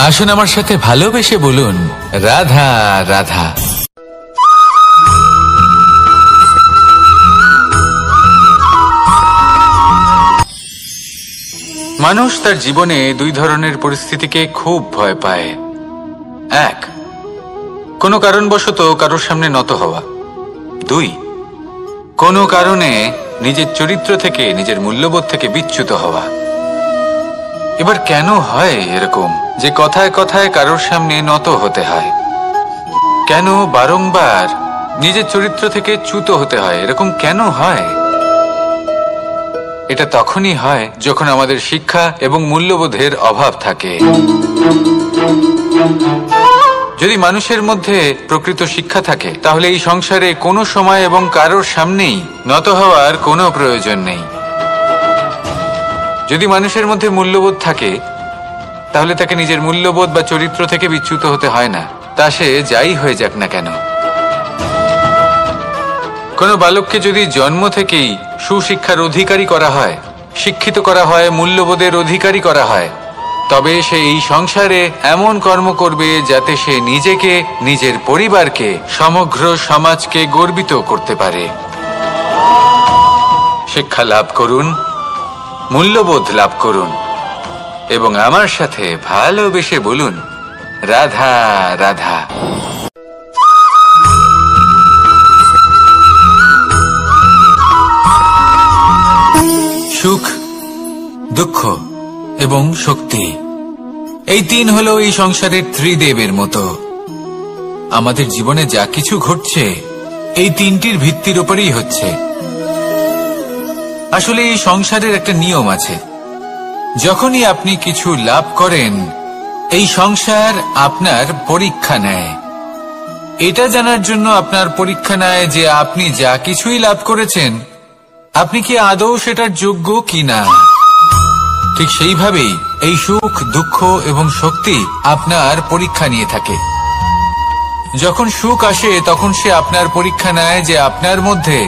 আসুন আমার সাথে ভালোবেসে বলুন, রাধা রাধা। মানুষ তার জীবনে দুই ধরনের পরিস্থিতিকে খুব ভয় পায়। এক, কোনো কারণবশত কারোর সামনে নত হওয়া। দুই, কোনো কারণে নিজের চরিত্র থেকে, নিজের মূল্যবোধ থেকে বিচ্যুত হওয়া। এবার কেন হয় এরকম যে কথায় কথায় কারোর সামনে নত হতে হয়? কেন বারংবার নিজের চরিত্র থেকে চ্যুত হতে হয়? এরকম কেন হয়? এটা তখনই হয় যখন আমাদের শিক্ষা এবং মূল্যবোধের অভাব থাকে। যদি মানুষের মধ্যে প্রকৃত শিক্ষা থাকে তাহলে এই সংসারে কোনো সময় এবং কারোর সামনেই নত হওয়ার কোনো প্রয়োজন নেই। যদি মানুষের মধ্যে মূল্যবোধ থাকে তাহলে তাকে নিজের মূল্যবোধ বা চরিত্র থেকে বিচ্যুত হতে হয় না, তা সে যাই হয়ে যাক না কেন। কোনো বালককে যদি জন্ম থেকেই সুশিক্ষার অধিকারী করা হয়, শিক্ষিত করা হয়, মূল্যবোধের অধিকারী করা হয়, তবে সে এই সংসারে এমন কর্ম করবে যাতে সে নিজেকে, নিজের পরিবারকে, সমগ্র সমাজকে গর্বিত করতে পারে। শিক্ষা লাভ করুন, মূল্যবোধ লাভ করুন এবং আমার সাথে ভালোবেসে বলুন, রাধা রাধা। দুঃখ এবং শক্তি। এই তিন হলো এই সংসারের ত্রিদেবের মতো। আমাদের জীবনে যা কিছু ঘটছে এই তিনটির ভিত্তির উপরেই হচ্ছে। আসলে এই সংসারের একটা নিয়ম আছে, যখনই আপনি কিছু লাভ করেন এই সংসার আপনার পরীক্ষা নেয়। এটা জানার জন্য আপনার পরীক্ষা নেয় যে আপনি যা কিছুই লাভ করেছেন আপনি কি আদৌ সেটার যোগ্য কিনা। ঠিক সেইভাবেই এই সুখ, দুঃখ এবং শক্তি আপনার পরীক্ষা নিয়ে থাকে। যখন সুখ আসে তখন সে আপনার পরীক্ষা নেয় যে আপনার মধ্যে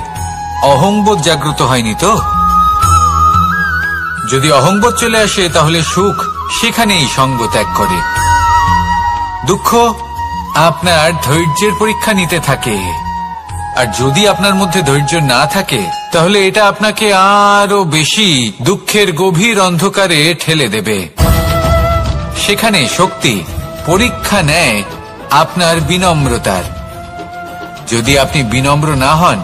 অহংবোধ জাগ্রত হয়নি তো। যদি অহংবোধ চলে আসে তাহলে সুখ সেখানেই সঙ্গ ত্যাগ করে। দুঃখ আপনার ধৈর্যের পরীক্ষা নিতে থাকে, আর যদি আপনার মধ্যে ধৈর্য না থাকে তাহলে এটা আপনাকে আরো বেশি দুঃখের গভীর অন্ধকারে ঠেলে দেবে। সেখানে শক্তি পরীক্ষা নেয় আপনার বিনম্রতার। যদি আপনি বিনম্র না হন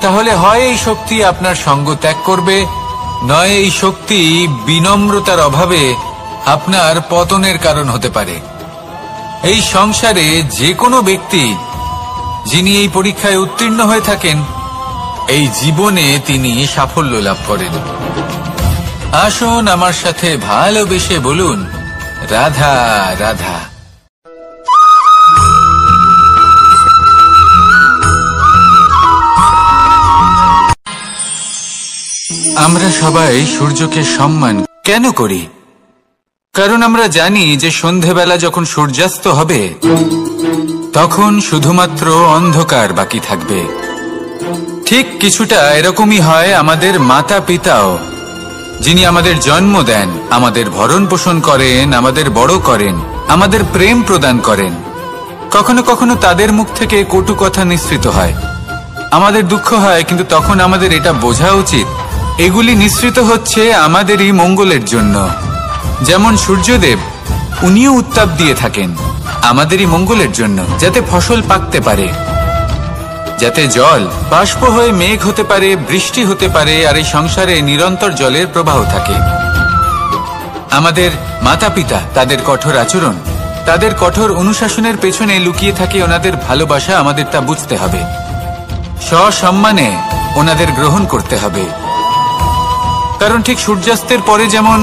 তাহলে হয় এই শক্তি আপনার সঙ্গ ত্যাগ করবে, নয় এই শক্তি বিনম্রতার অভাবে আপনার পতনের কারণ হতে পারে। এই সংসারে যে কোনো ব্যক্তি যিনি এই পরীক্ষায় উত্তীর্ণ হয়ে থাকেন এই জীবনে তিনি সাফল্য লাভ করেন। আসুন আমার সাথে ভালোবেসে বলুন, রাধা রাধা। আমরা সবাই সূর্যকে সম্মান কেন করি? কারণ আমরা জানি যে সন্ধেবেলা যখন সূর্যাস্ত হবে তখন শুধুমাত্র অন্ধকার বাকি থাকবে। ঠিক কিছুটা এরকমই হয় আমাদের মাতা পিতাও, যিনি আমাদের জন্ম দেন, আমাদের ভরণ পোষণ করেন, আমাদের বড় করেন, আমাদের প্রেম প্রদান করেন। কখনো কখনো তাদের মুখ থেকে কটু কথা নিঃসৃত হয়, আমাদের দুঃখ হয়, কিন্তু তখন আমাদের এটা বোঝা উচিত এগুলি নিঃসৃত হচ্ছে আমাদেরই মঙ্গলের জন্য। যেমন সূর্যদেব, উনিও উত্তাপ দিয়ে থাকেন আমাদেরই মঙ্গলের জন্য, যাতে ফসল পাকতে পারে, যাতে জল বাষ্প হয়ে মেঘ হতে পারে, বৃষ্টি হতে পারে, আর এই সংসারে নিরন্তর জলের প্রবাহ থাকে। আমাদের মাতা পিতা, তাদের কঠোর আচরণ, তাদের কঠোর অনুশাসনের পেছনে লুকিয়ে থাকে ওনাদের ভালোবাসা। আমাদের তা বুঝতে হবে, সসম্মানে ওনাদের গ্রহণ করতে হবে। কারণ ঠিক সূর্যাস্তের পরে যেমন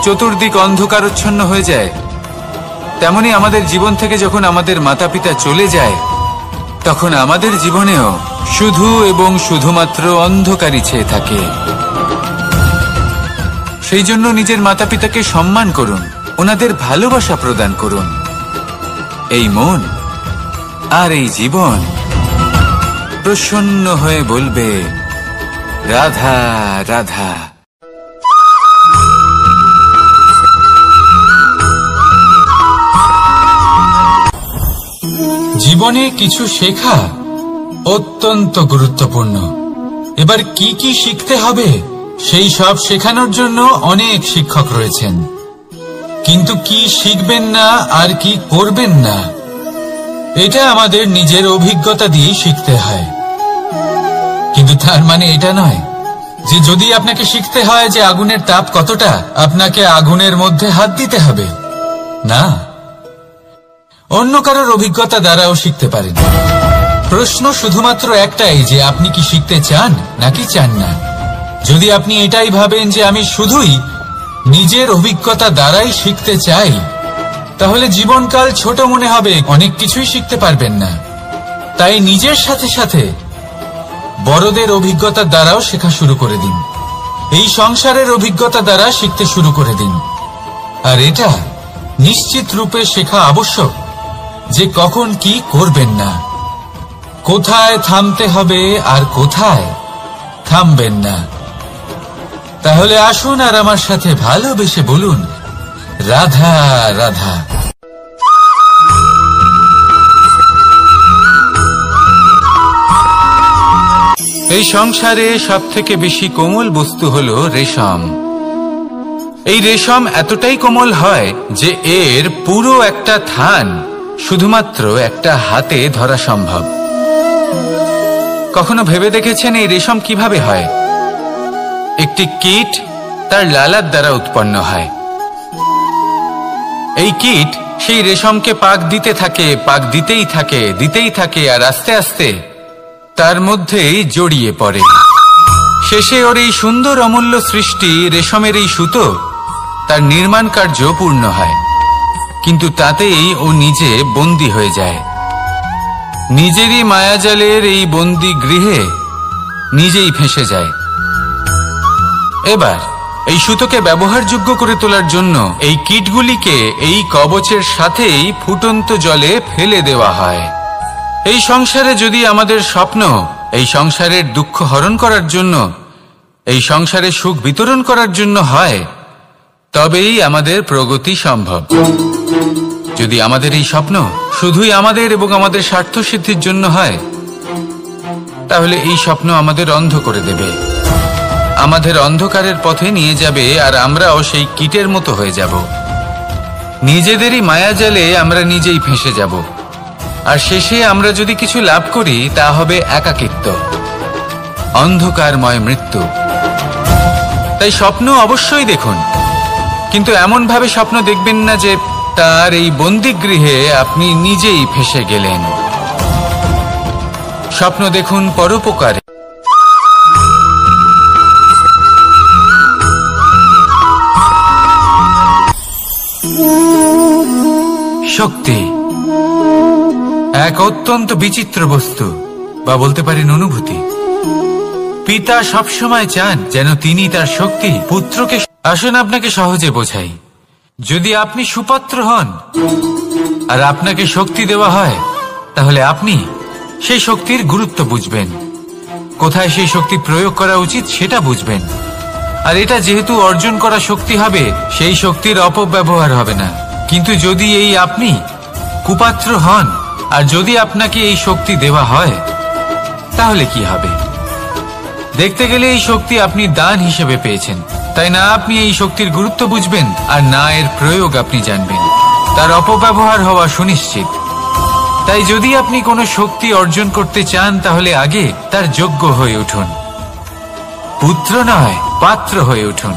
চতুর্দিক অন্ধকারচ্ছন্ন হয়ে যায়, তেমনি আমাদের জীবন থেকে যখন আমাদের মাতা পিতা চলে যায় তখন আমাদের জীবনেও শুধু এবং শুধুমাত্র অন্ধকারই ছেয়ে থাকে। সেই জন্য নিজের মাতা পিতাকে সম্মান করুন, ওনাদের ভালোবাসা প্রদান করুন। এই মন আর এই জীবন প্রসন্ন হয়ে বলবে, রাধা রাধা। জীবনে কিছু শেখা অত্যন্ত গুরুত্বপূর্ণ। এবার কি কি শিখতে হবে সেই সব শেখানোর জন্য অনেক শিক্ষক রয়েছেন, কিন্তু কি শিখবেন না আর কি করবেন না এটা আমাদের নিজের অভিজ্ঞতা দিয়ে শিখতে হয়। কিন্তু তার মানে এটা নয় যে যদি আপনাকে শিখতে হয় যে আগুনের তাপ কতটা, আপনাকে আগুনের মধ্যে হাত দিতে হবে। না, অন্য কারোর অভিজ্ঞতা দ্বারাও শিখতে পারেন। প্রশ্ন শুধুমাত্র একটাই যে আপনি কি শিখতে চান নাকি চান না। যদি আপনি এটাই ভাবেন যে আমি শুধুই নিজের অভিজ্ঞতা দ্বারাই শিখতে চাই, তাহলে জীবনকাল ছোট মনে হবে, অনেক কিছুই শিখতে পারবেন না। তাই নিজের সাথে সাথে বড়দের অভিজ্ঞতা দ্বারাও শেখা শুরু করে দিন। এই সংসারের অভিজ্ঞতা দ্বারা শিখতে শুরু করে দিন। আর এটা নিশ্চিত রূপে শেখা আবশ্যক যে কখন কি করবেন না, কোথায় থামতে হবে আর কোথায় থামবেন না। তাহলে আসুন আর আমার সাথে ভালোবেসে বলুন, রাধা রাধা। এই সংসারে সবথেকে বেশি কোমল বস্তু হলো রেশম। এই রেশম এতটাই কোমল হয় যে এর পুরো একটা থান শুধুমাত্র একটা হাতে ধরা সম্ভব। কখনো ভেবে দেখেছেন এই রেশম কিভাবে হয়? একটি কীট তার লালার দ্বারা উৎপন্ন হয়। এই কীট সেই রেশমকে পাক দিতে থাকে, পাক দিতেই থাকে আর আস্তে আস্তে তার মধ্যেই জড়িয়ে পড়ে। শেষে ওর এই সুন্দর অমূল্য সৃষ্টি রেশমের এই সুতো তার নির্মাণ কার্য পূর্ণ হয়, কিন্তু তাতেই ও নিজে বন্দী হয়ে যায়। নিজেরই মায়াজালের এই বন্দী গৃহে নিজেই ফেঁসে যায়। এবার এই সুতোকে ব্যবহারযোগ্য করে তোলার জন্য এই কীটগুলিকে এই কবচের সাথেই ফুটন্ত জলে ফেলে দেওয়া হয়। এই সংসারে যদি আমাদের স্বপ্ন এই সংসারের দুঃখ হরণ করার জন্য, এই সংসারে সুখ বিতরণ করার জন্য হয়, তবেই আমাদের প্রগতি সম্ভব। যদি আমাদের এই স্বপ্ন শুধুই আমাদের এবং আমাদের স্বার্থ সিদ্ধির জন্য হয়, তাহলে এই স্বপ্ন আমাদের অন্ধ করে দেবে, আমাদের অন্ধকারের পথে নিয়ে যাবে, আর আমরাও সেই কীটের মতো হয়ে যাব। নিজেদেরই মায়াজালে আমরা নিজেই ফেঁসে যাব, আর শেষে আমরা যদি কিছু লাভ করি তা হবে একাকিত্ব, অন্ধকারময় মৃত্যু। তাই স্বপ্ন অবশ্যই দেখুন, কিন্তু এমন ভাবে স্বপ্ন দেখবেন না যে তার এই বন্দিগৃহে আপনি নিজেই ফেঁসে গেলেন। স্বপ্ন দেখুন পরোপকারে। শক্তি এক অত্যন্ত বিচিত্র বস্তু, বা বলতে পারেন অনুভূতি। পিতা সবসময় চান যেন তিনি তার শক্তি পুত্রকে। আসুন আপনাকে সহজে বোঝাই। যদি আপনি সুপাত্র হন আর আপনাকে শক্তি দেওয়া হয়, তাহলে আপনি সেই শক্তির গুরুত্ব বুঝবেন, কোথায় সেই শক্তি প্রয়োগ করা উচিত সেটা বুঝবেন। আর এটা যেহেতু অর্জন করা শক্তি হবে, সেই শক্তির অপব্যবহার হবে না। কিন্তু যদি এই আপনি কুপাত্র হন আর যদি আপনাকে এই শক্তি দেওয়া হয়, তাহলে কি হবে? দেখতে গেলে এই শক্তি আপনি দান হিসেবে পেয়েছেন, তাই না আপনি এই শক্তির গুরুত্ব বুঝবেন আর না এর প্রয়োগ আপনি জানবেন। তার অপব্যবহার হওয়া সুনিশ্চিত। তাই যদি আপনি কোনো শক্তি অর্জন করতে চান, তাহলে আগে তার যোগ্য হয়ে উঠুন, পুত্র নয় পাত্র হয়ে উঠুন।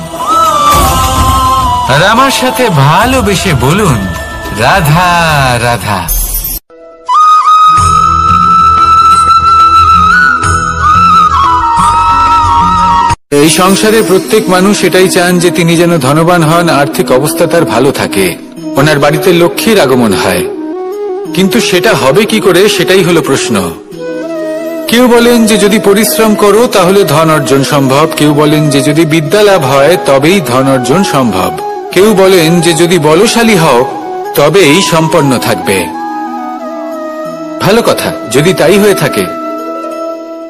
আর আমার সাথে ভালোবেসে বলুন, রাধা রাধা। এই সংসারে প্রত্যেক মানুষ এটাই চান যে তিনি যেন ধনবান হন, আর্থিক অবস্থা তার ভালো থাকে, ওনার বাড়িতে লক্ষ্মীর আগমন হয়। কিন্তু সেটা হবে কি করে, সেটাই হলো প্রশ্ন। কেউ বলেন যে যদি পরিশ্রম করো তাহলে ধন অর্জন সম্ভব, কেউ বলেন যে যদি বিদ্যা লাভ হয় তবেই ধন অর্জন সম্ভব, কেউ বলেন যে যদি বলশালী হও তবেই সম্পন্ন থাকবে। ভালো কথা, যদি তাই হয়ে থাকে,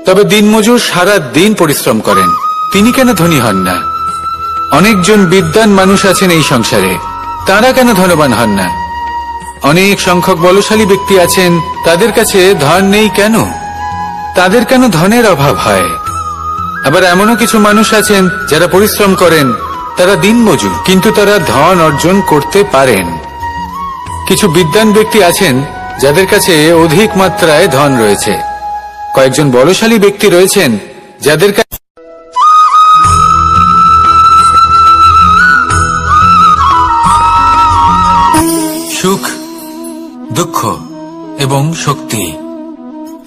তবে দিনমজুর সারা দিন পরিশ্রম করেন, তিনি কেন ধনী হন না? অনেকজন বিদ্বান মানুষ আছেন এই সংসারে, তারা কেন ধনবান হন না? অনেক সংখ্যক বলশালী ব্যক্তি আছেন, তাদের কাছে ধন নেই কেন? তাদের কেন ধনের অভাব হয়? আবার এমনও কিছু মানুষ আছেন যারা পরিশ্রম করেন, তারা দিনমজুর, কিন্তু তারা ধন অর্জন করতে পারেন। কিছু বিদ্বান ব্যক্তি আছেন যাদের কাছে অধিক মাত্রায় ধন রয়েছে, কয়েকজন বলশালী ব্যক্তি রয়েছেন যাদের কাছে সুখ, দুঃখ এবং শক্তি,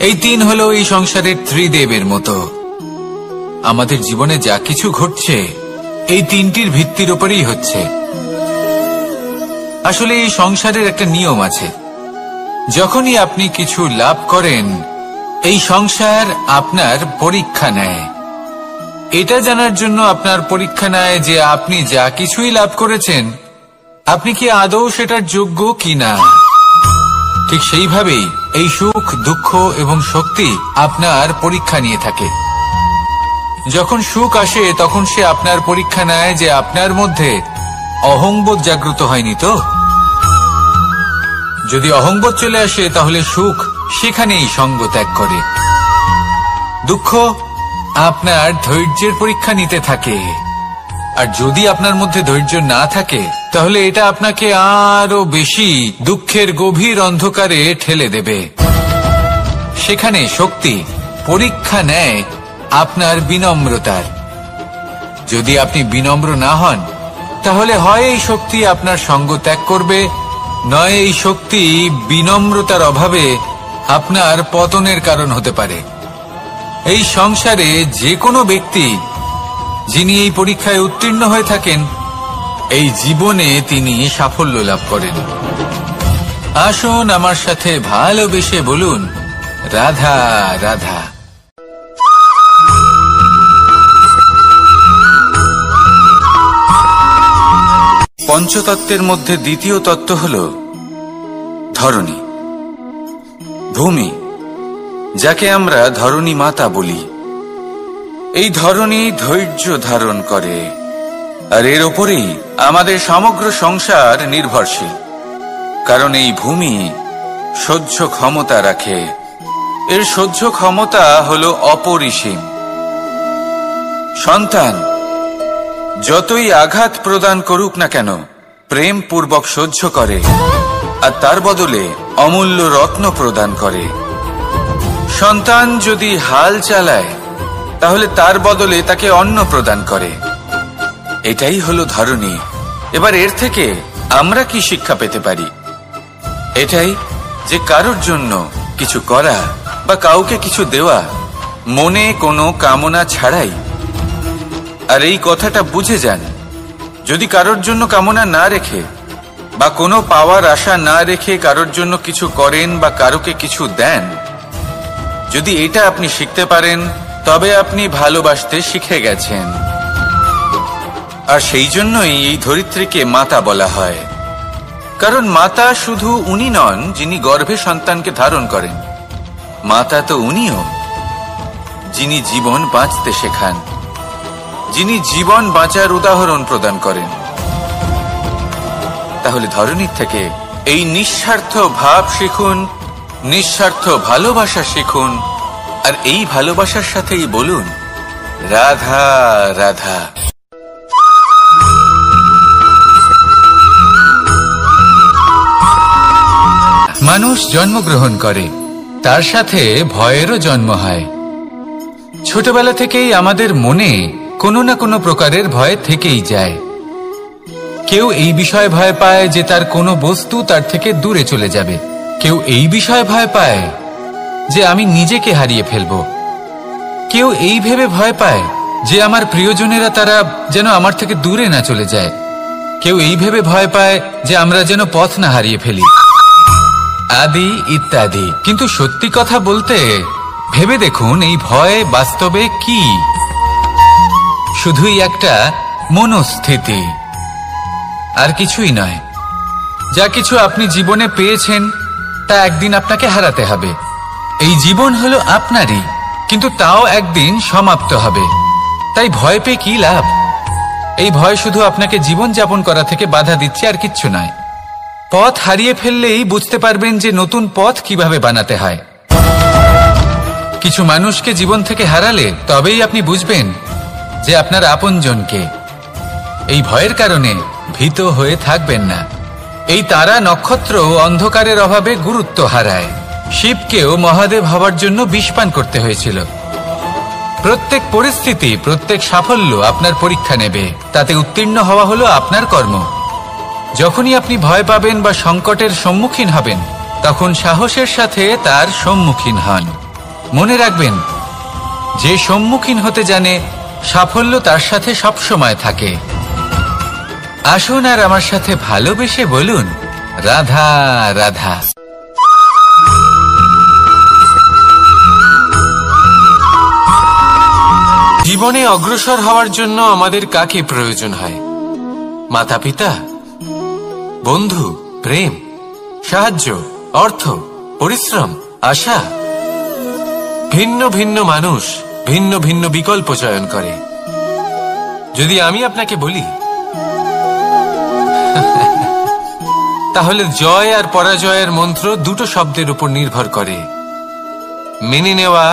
এই তিন হলো এই সংসারের ত্রিদেবের মতো। আমাদের জীবনে যা কিছু ঘটছে এই তিনটির ভিত্তির উপরেই হচ্ছে। আসলে এই সংসারের একটা নিয়ম আছে, যখনই আপনি কিছু লাভ করেন, এই সংসার আপনার পরীক্ষা নেয়। এটা জানার জন্য আপনার পরীক্ষা নেয় যে আপনি যা কিছুই লাভ করেছেন, আপনি কি আদৌ সেটার যোগ্য কিনা। ঠিক সেইভাবেই এই সুখ, দুঃখ এবং শক্তি আপনার পরীক্ষা নিয়ে থাকে। যখন সুখ আসে তখন সে আপনার পরীক্ষা নেয় যে আপনার মধ্যে অহংবোধ জাগ্রত হয়নি তো। যদি অহংবোধ চলে আসে তাহলে সুখ সেখানেই সঙ্গ ত্যাগ করে। দুঃখ আপনার ধৈর্যের পরীক্ষা নিতে থাকে, আর যদি আপনার মধ্যে ধৈর্য না থাকে তাহলে এটা আপনাকে আরো বেশি দুঃখের গভীর অন্ধকারে ঠেলে দেবে। সেখানে শক্তি পরীক্ষা নেয় আপনার বিনম্রতার। যদি আপনি বিনম্র না হন, তাহলে হয় এই শক্তি আপনার সঙ্গ ত্যাগ করবে, নয় এই শক্তি বিনম্রতার অভাবে আপনার পতনের কারণ হতে পারে। এই সংসারে যে কোনো ব্যক্তি যিনি এই পরীক্ষায় উত্তীর্ণ হয়ে থাকেন, এই জীবনে তিনি সাফল্য লাভ করেন। আসুন আমার সাথে ভালোবেসে বলুন, রাধা রাধা। পঞ্চতত্ত্বের মধ্যে দ্বিতীয় তত্ত্ব হল ধরণী, ভূমি, যাকে আমরা ধরণী মাতা বলি। এই ধরণী ধৈর্য ধারণ করে, আর এর ওপরেই আমাদের সমগ্র সংসার নির্ভরশীল। কারণ এই ভূমি সহ্য ক্ষমতা রাখে, এর সহ্য ক্ষমতা হল অপরিসীম। সন্তান যতই আঘাত প্রদান করুক না কেন, প্রেম পূর্বক সহ্য করে, আর তার বদলে অমূল্য রত্ন প্রদান করে। সন্তান যদি হাল চালায়, তাহলে তার বদলে তাকে অন্ন প্রদান করে। এটাই হলো ধরণী। এবার এর থেকে আমরা কি শিক্ষা পেতে পারি? এটাই যে কারোর জন্য কিছু করা বা কাউকে কিছু দেওয়া মনে কোনো কামনা ছাড়াই। আর এই কথাটা বুঝে যান, যদি কারোর জন্য কামনা না রেখে বা কোনো পাওয়ার আশা না রেখে কারোর জন্য কিছু করেন বা কারোকে কিছু দেন, যদি এটা আপনি শিখতে পারেন, তবে আপনি ভালোবাসতে শিখে গেছেন। আর সেই জন্যই এই ধরিত্রীকে মাতা বলা হয়। কারণ মাতা শুধু উনি নন যিনি গর্ভে সন্তানকে ধারণ করেন, মাতা তো উনিও যিনি জীবন বাঁচতে শেখান, যিনি জীবন বাঁচার উদাহরণ প্রদান করেন। তাহলে ধরণীর থেকে এই নিঃস্বার্থ ভাব শিখুন, নিঃস্বার্থ ভালোবাসা শিখুন, আর এই ভালোবাসার সাথেই বলুন, রাধা রাধা। মানুষ জন্মগ্রহণ করে, তার সাথে ভয়েরও জন্ম হয়। ছোটবেলা থেকেই আমাদের মনে কোনো না কোনো প্রকারের ভয় থেকেই যায়। কেউ এই বিষয়ে ভয় পায় যে তার কোনো বস্তু তার থেকে দূরে চলে যাবে, কেউ এই বিষয়ে ভয় পায় যে আমি নিজেকে হারিয়ে ফেলব, কেউ এই ভেবে ভয় পায় যে আমার প্রিয়জনেরা তারা যেন আমার থেকে দূরে না চলে যায়, কেউ এই ভেবে ভয় পায় যে আমরা যেন পথ না হারিয়ে ফেলি, আদি ইত্যাদি। কিন্তু সত্যি কথা বলতে, ভেবে দেখুন এই ভয় বাস্তবে কি? শুধুই একটা মনস্থিতি, আর কিছুই নয়। যা কিছু আপনি জীবনে পেয়েছেন তা একদিন আপনাকে হারাতে হবে। এই জীবন হলো আপনারই, কিন্তু তাও একদিন সমাপ্ত হবে। তাই ভয় পেয়ে কি লাভ? এই ভয় শুধু আপনাকে জীবন যাপন করা থেকে বাধা দিচ্ছে, আর কিচ্ছু নয়। পথ হারিয়ে ফেললেই বুঝতে পারবেন যে নতুন পথ কিভাবে বানাতে হয়। কিছু মানুষকে জীবন থেকে হারালে তবেই আপনি বুঝবেন যে আপনার আপনজনকে। এই ভয়ের কারণে ভীত হয়ে থাকবেন না। এই তারা নক্ষত্র অন্ধকারের অভাবে গুরুত্ব হারায়। শিবকেও মহাদেব হবার জন্য বিষপান করতে হয়েছিল। প্রত্যেক পরিস্থিতি, প্রত্যেক সাফল্য আপনার পরীক্ষা নেবে, তাতে উত্তীর্ণ হওয়া হলো আপনার কর্ম। যখনই আপনি ভয় পাবেন বা সংকটের সম্মুখীন হবেন, তখন সাহসের সাথে তার সম্মুখীন হন। মনে রাখবেন, যে সম্মুখীন হতে জানে, সাফল্য তার সাথে সবসময় থাকে। আসুন আর আমার সাথে ভালোবেসে বলুন, রাধা রাধা। জীবনে অগ্রসর হওয়ার জন্য আমাদের কাকে প্রয়োজন হয়? মাতা পিতা, বন্ধু, প্রেম, সাহায্য, অর্থ, পরিশ্রম, আশা। ভিন্ন ভিন্ন মানুষ ভিন্ন ভিন্ন বিকল্প চয়ন করে। যদি আমি আপনাকে বলি, তাহলে জয় আর পরাজয়ের মন্ত্র দুটো শব্দের উপর নির্ভর করে, মেনে নেওয়া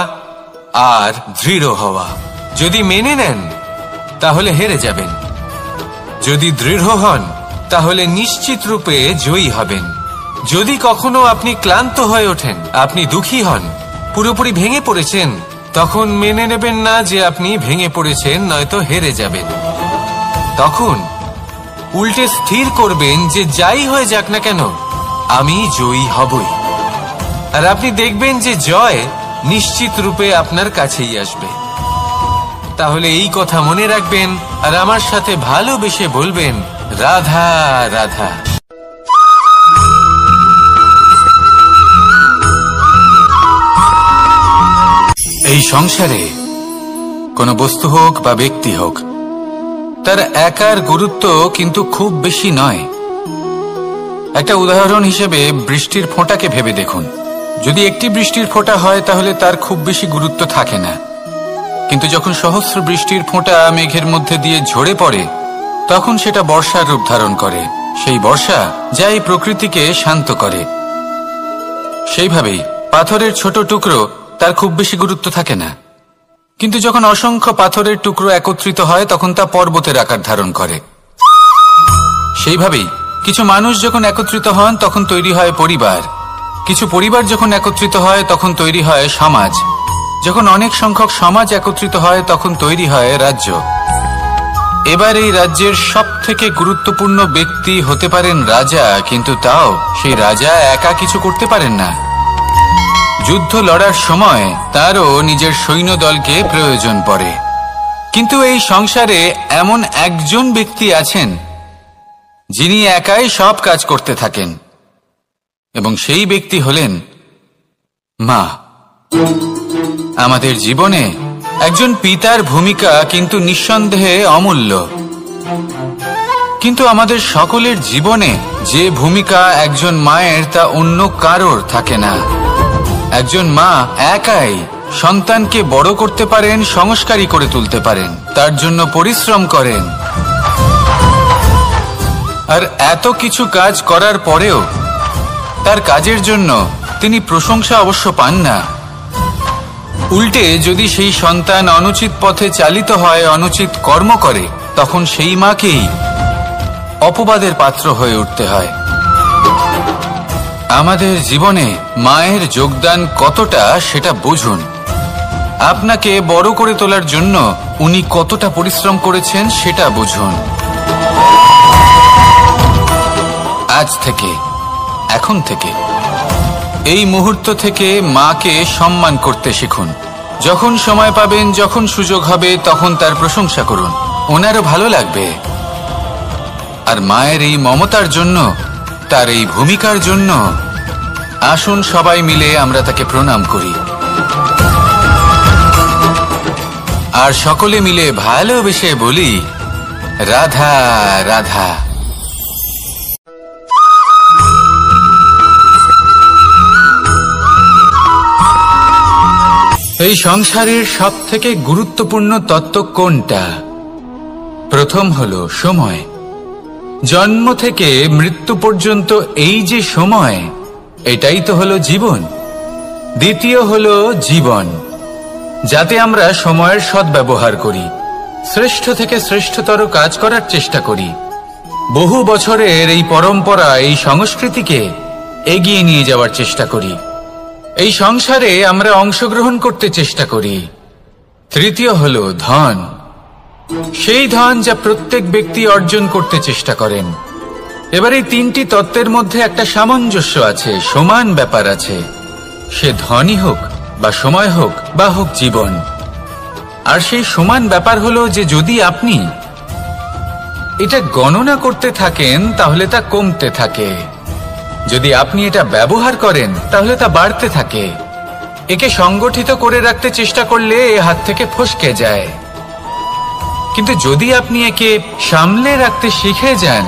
আর দৃঢ় হওয়া। যদি মেনে নেন তাহলে হেরে যাবেন, যদি দৃঢ় হন তাহলে নিশ্চিত রূপে জয়ী হবেন। যদি কখনো আপনি ক্লান্ত হয়ে ওঠেন, আপনি দুঃখী হন, পুরোপুরি ভেঙে পড়েছেন, তখন মেনে নেবেন না যে আপনি ভেঙে পড়েছেন, নয়তো হেরে যাবেন। তখন উল্টে স্থির করবেন যে যাই হয়ে যাক না কেন, আমি জয়ী হবই। আর আপনি দেখবেন যে জয় নিশ্চিত রূপে আপনার কাছেই আসবে। তাহলে এই কথা মনে রাখবেন আর আমার সাথে ভালোবেসে বলবেন, রাধা রাধা। এই সংসারে কোনো বস্তু হোক বা ব্যক্তি হোক, তার একার গুরুত্ব কিন্তু খুব বেশি নয়। একটা উদাহরণ হিসেবে বৃষ্টির ফোঁটাকে ভেবে দেখুন। যদি একটি বৃষ্টির ফোঁটা হয় তাহলে তার খুব বেশি গুরুত্ব থাকে না, কিন্তু যখন সহস্র বৃষ্টির ফোঁটা মেঘের মধ্যে দিয়ে ঝরে পড়ে, তখন সেটা বর্ষার রূপ ধারণ করে। সেই বর্ষা যা এই প্রকৃতিকে শান্ত করে। সেইভাবেই পাথরের ছোট টুকরো, তার খুব বেশি গুরুত্ব থাকে না, কিন্তু যখন অসংখ্য পাথরের টুকরো একত্রিত হয় তখন তা পর্বতের আকার ধারণ করে। সেইভাবেই কিছু মানুষ যখন একত্রিত হন তখন তৈরি হয় পরিবার, কিছু পরিবার যখন একত্রিত হয় তখন তৈরি হয় সমাজ, যখন অনেক সংখ্যক সমাজ একত্রিত হয় তখন তৈরি হয় রাজ্য। এবার এই রাজ্যের সবথেকে গুরুত্বপূর্ণ ব্যক্তি হতে পারেন রাজা, কিন্তু তাও সেই রাজা একা কিছু করতে পারেন না। যুদ্ধ লড়ার সময় তারও নিজের সৈন্যদলকে প্রয়োজন পড়ে। কিন্তু এই সংসারে এমন একজন ব্যক্তি আছেন যিনি একাই সব কাজ করতে থাকেন, এবং সেই ব্যক্তি হলেন মা। আমাদের জীবনে একজন পিতার ভূমিকা কিন্তু নিঃসন্দেহে অমূল্য, কিন্তু আমাদের সকলের জীবনে যে ভূমিকা একজন মায়ের তা অন্য কারোর থাকে না। একজন মা একাই সন্তানকে বড় করতে পারেন, সংস্কারী করে তুলতে পারেন, তার জন্য পরিশ্রম করেন। আর এত কিছু কাজ করার পরেও তার কাজের জন্য তিনি প্রশংসা অবশ্য পান না। উল্টে যদি সেই সন্তান অনুচিত পথে চালিত হয়, অনুচিত কর্ম করে, তখন সেই মাকেই অপবাদের পাত্র হয়ে উঠতে হয়। আমাদের জীবনে মায়ের যোগদান কতটা সেটা বুঝুন। আপনাকে বড় করে তোলার জন্য উনি কতটা পরিশ্রম করেছেন সেটা বুঝুন। আজ থেকে, এখন থেকে, এই মুহূর্ত থেকে মাকে সম্মান করতে শিখুন। যখন সময় পাবেন, যখন সুযোগ হবে, তখন তার প্রশংসা করুন, ওনারও ভালো লাগবে। আর মায়ের এই মমতার জন্য, তার এই ভূমিকার জন্য আসুন সবাই মিলে আমরা তাকে প্রণাম করি, আর সকলে মিলে ভালোবেসে বলি, রাধা রাধা। এই সংসারের সব থেকে গুরুত্বপূর্ণ তত্ত্ব কোনটা? প্রথম হলো সময়। জন্ম থেকে মৃত্যু পর্যন্ত এই যে সময়, এটাই তো হলো জীবন। দ্বিতীয় হলো জীবন, যাতে আমরা সময়ের সদ্ব্যবহার করি, শ্রেষ্ঠ থেকে শ্রেষ্ঠতর কাজ করার চেষ্টা করি। বহু বছরের এই পরম্পরা, এই সংস্কৃতিকে এগিয়ে নিয়ে যাওয়ার চেষ্টা করি। এই সংসারে আমরা অংশগ্রহণ করতে চেষ্টা করি। তৃতীয় হলো ধন, সেই ধন যা প্রত্যেক ব্যক্তি অর্জন করতে চেষ্টা করেন। এবার এই তিনটি তত্ত্বের মধ্যে একটা সামঞ্জস্য আছে, সমান ব্যাপার আছে। সে ধনই হোক বা সময় হোক বা হোক জীবন। আর সেই সমান ব্যাপার হলো যে যদি আপনি এটা গণনা করতে থাকেন তাহলে তা কমতে থাকে, যদি আপনি এটা ব্যবহার করেন তাহলে তা বাড়তে থাকে। একে সংগঠিত করে রাখতে চেষ্টা করলে এ হাত থেকে ফসকে যায়, কিন্তু যদি আপনি একে সামলে রাখতে শিখে যান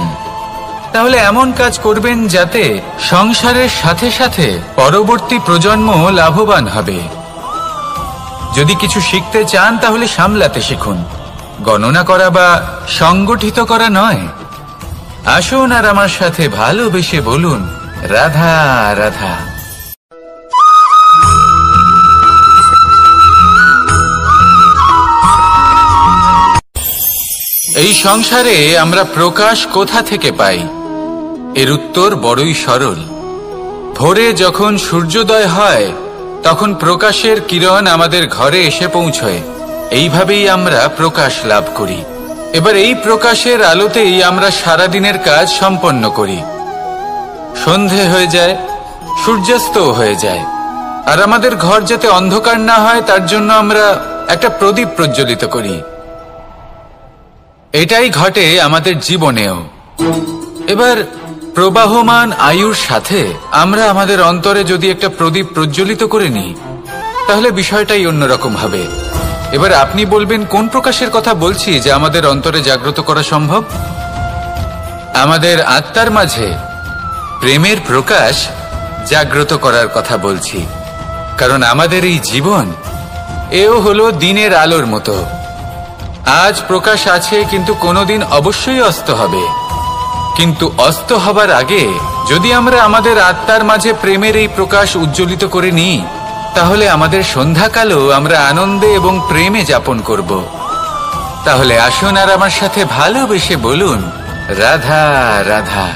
তাহলে এমন কাজ করবেন যাতে সংসারের সাথে সাথে পরবর্তী প্রজন্ম লাভবান হবে। যদি কিছু শিখতে চান তাহলে সামলাতে শিখুন, গণনা করা বা সংগঠিত করা নয়। আসুন আর আমার সাথে ভালোবেসে বলুন, রাধা রাধা। এই সংসারে আমরা প্রকাশ কোথা থেকে পাই? এর উত্তর বড়ই সরল। ভোরে যখন সূর্যোদয় হয় তখন প্রকাশের কিরণ আমাদের ঘরে এসে পৌঁছয়। এইভাবেই আমরা প্রকাশ লাভ করি। এবার এই প্রকাশের আলোতেই আমরা সারাদিনের কাজ সম্পন্ন করি। সন্ধে হয়ে যায়, সূর্যাস্তও হয়ে যায়। আর আমাদের ঘর যাতে অন্ধকার না হয় তার জন্য আমরা একটা প্রদীপ প্রজ্বলিত করি। এটাই ঘটে আমাদের জীবনেও। এবার প্রবাহমান আয়ুর সাথে আমরা আমাদের অন্তরে যদি একটা প্রদীপ প্রজ্বলিত করে নিই, তাহলে বিষয়টাই অন্যরকম হবে। এবার আপনি বলবেন কোন প্রকাশের কথা বলছি যা আমাদের অন্তরে জাগ্রত করা সম্ভব? আমাদের আত্মার মাঝে প্রেমের প্রকাশ জাগ্রত করার কথা বলছি। কারণ আমাদের এই জীবন এও হলো দিনের আলোর মতো। আজ প্রকাশ আছে, কিন্তু কোনোদিন অবশ্যই অস্ত হবে। কিন্তু অস্ত হবার আগে যদি আমরা আমাদের আত্মার মাঝে প্রেমের এই প্রকাশ উজ্জ্বলিত করে নিই, তাহলে আমাদের সন্ধ্যাকালও আমরা আনন্দে এবং প্রেমে যাপন করব। তাহলে আসুন আর আমার সাথে ভালোবেসে বলুন, রাধা রাধা।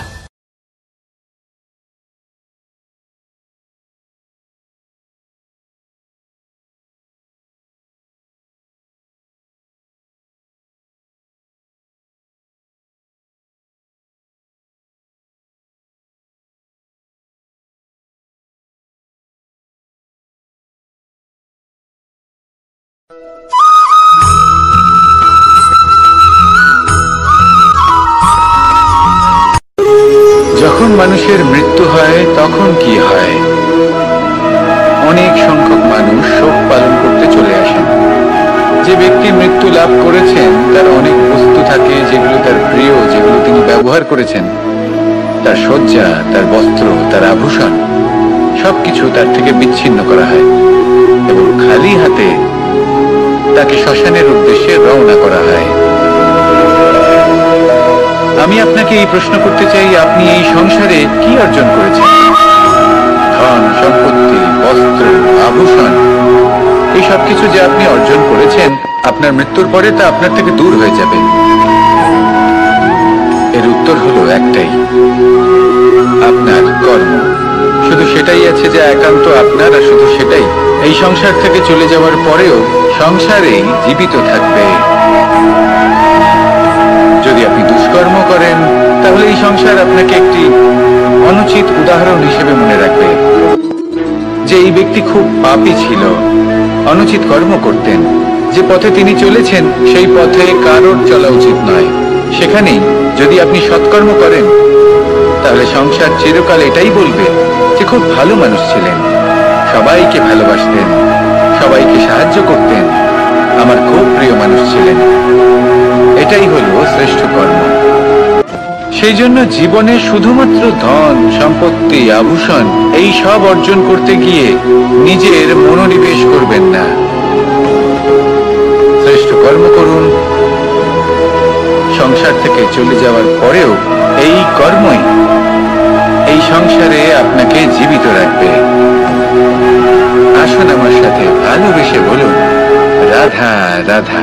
যখন মানুষের মৃত্যু হয় তখন কি হয়? অনেক সংখ্যক মানুষ শোক পালন করতে চলে আসেন। যে ব্যক্তি মৃত্যু লাভ করেছেন তার অনেক বস্তু থাকে যেগুলো তার প্রিয়, যেগুলো তিনি ব্যবহার করেছেন। তার শয্যা, তার বস্ত্র, তার আভূষণ সবকিছু তার থেকে বিচ্ছিন্ন করা হয় এবং খালি হাতে তাকে শ্মশানের উদ্দেশ্যে রওনা করা হয়। আমি আপনাকে এই প্রশ্ন করতে চাই, আপনি এই সংসারে কি অর্জন করেছেন? ধন সম্পত্তি, বস্ত্র, আভূষণ, এই সবকিছু যে আপনি অর্জন করেছেন, আপনার মৃত্যুর পরে তা আপনার থেকে দূর হয়ে যাবে। এর উত্তর হলো একটাই, আপনার কর্ম। শুধু সেটাই আছে যা একান্ত আপনার, আর শুধু সেটাই এই সংসার থেকে চলে যাওয়ার পরেও সংসারেই জীবিত থাকবে। যদি আপনি দুষ্কর্ম করেন, তাহলে এই সংসার আপনাকে একটি অনুচিত উদাহরণ হিসেবে মনে রাখবে যে এই ব্যক্তি খুব পাপী ছিল, অনুচিত কর্ম করতেন। যে পথে তিনি চলেছেন সেই পথে কারোর চলা উচিত নয়। সেখানেই যদি আপনি সৎকর্ম করেন, তাহলে সংসার চিরকাল এটাই বলবে যে খুব ভালো মানুষ ছিলেন, সবাইকে ভালোবাসতেন, সবাইকে সাহায্য করতেন, আমার খুব প্রিয় মানুষ ছিলেন। এটাই হলো শ্রেষ্ঠ কর্ম। সেই জন্য জীবনে শুধুমাত্র ধন সম্পত্তি, আভূষণ এই সব অর্জন করতে গিয়ে নিজের মনোনিবেশ করবেন না। শ্রেষ্ঠ কর্ম করুন। সংসার থেকে চলে যাওয়ার পরেও এই কর্মই এই সংসারে আপনাকে জীবিত রাখবে। আসুন আমার সাথে ভালোবেসে বলুন, রাধা রাধা।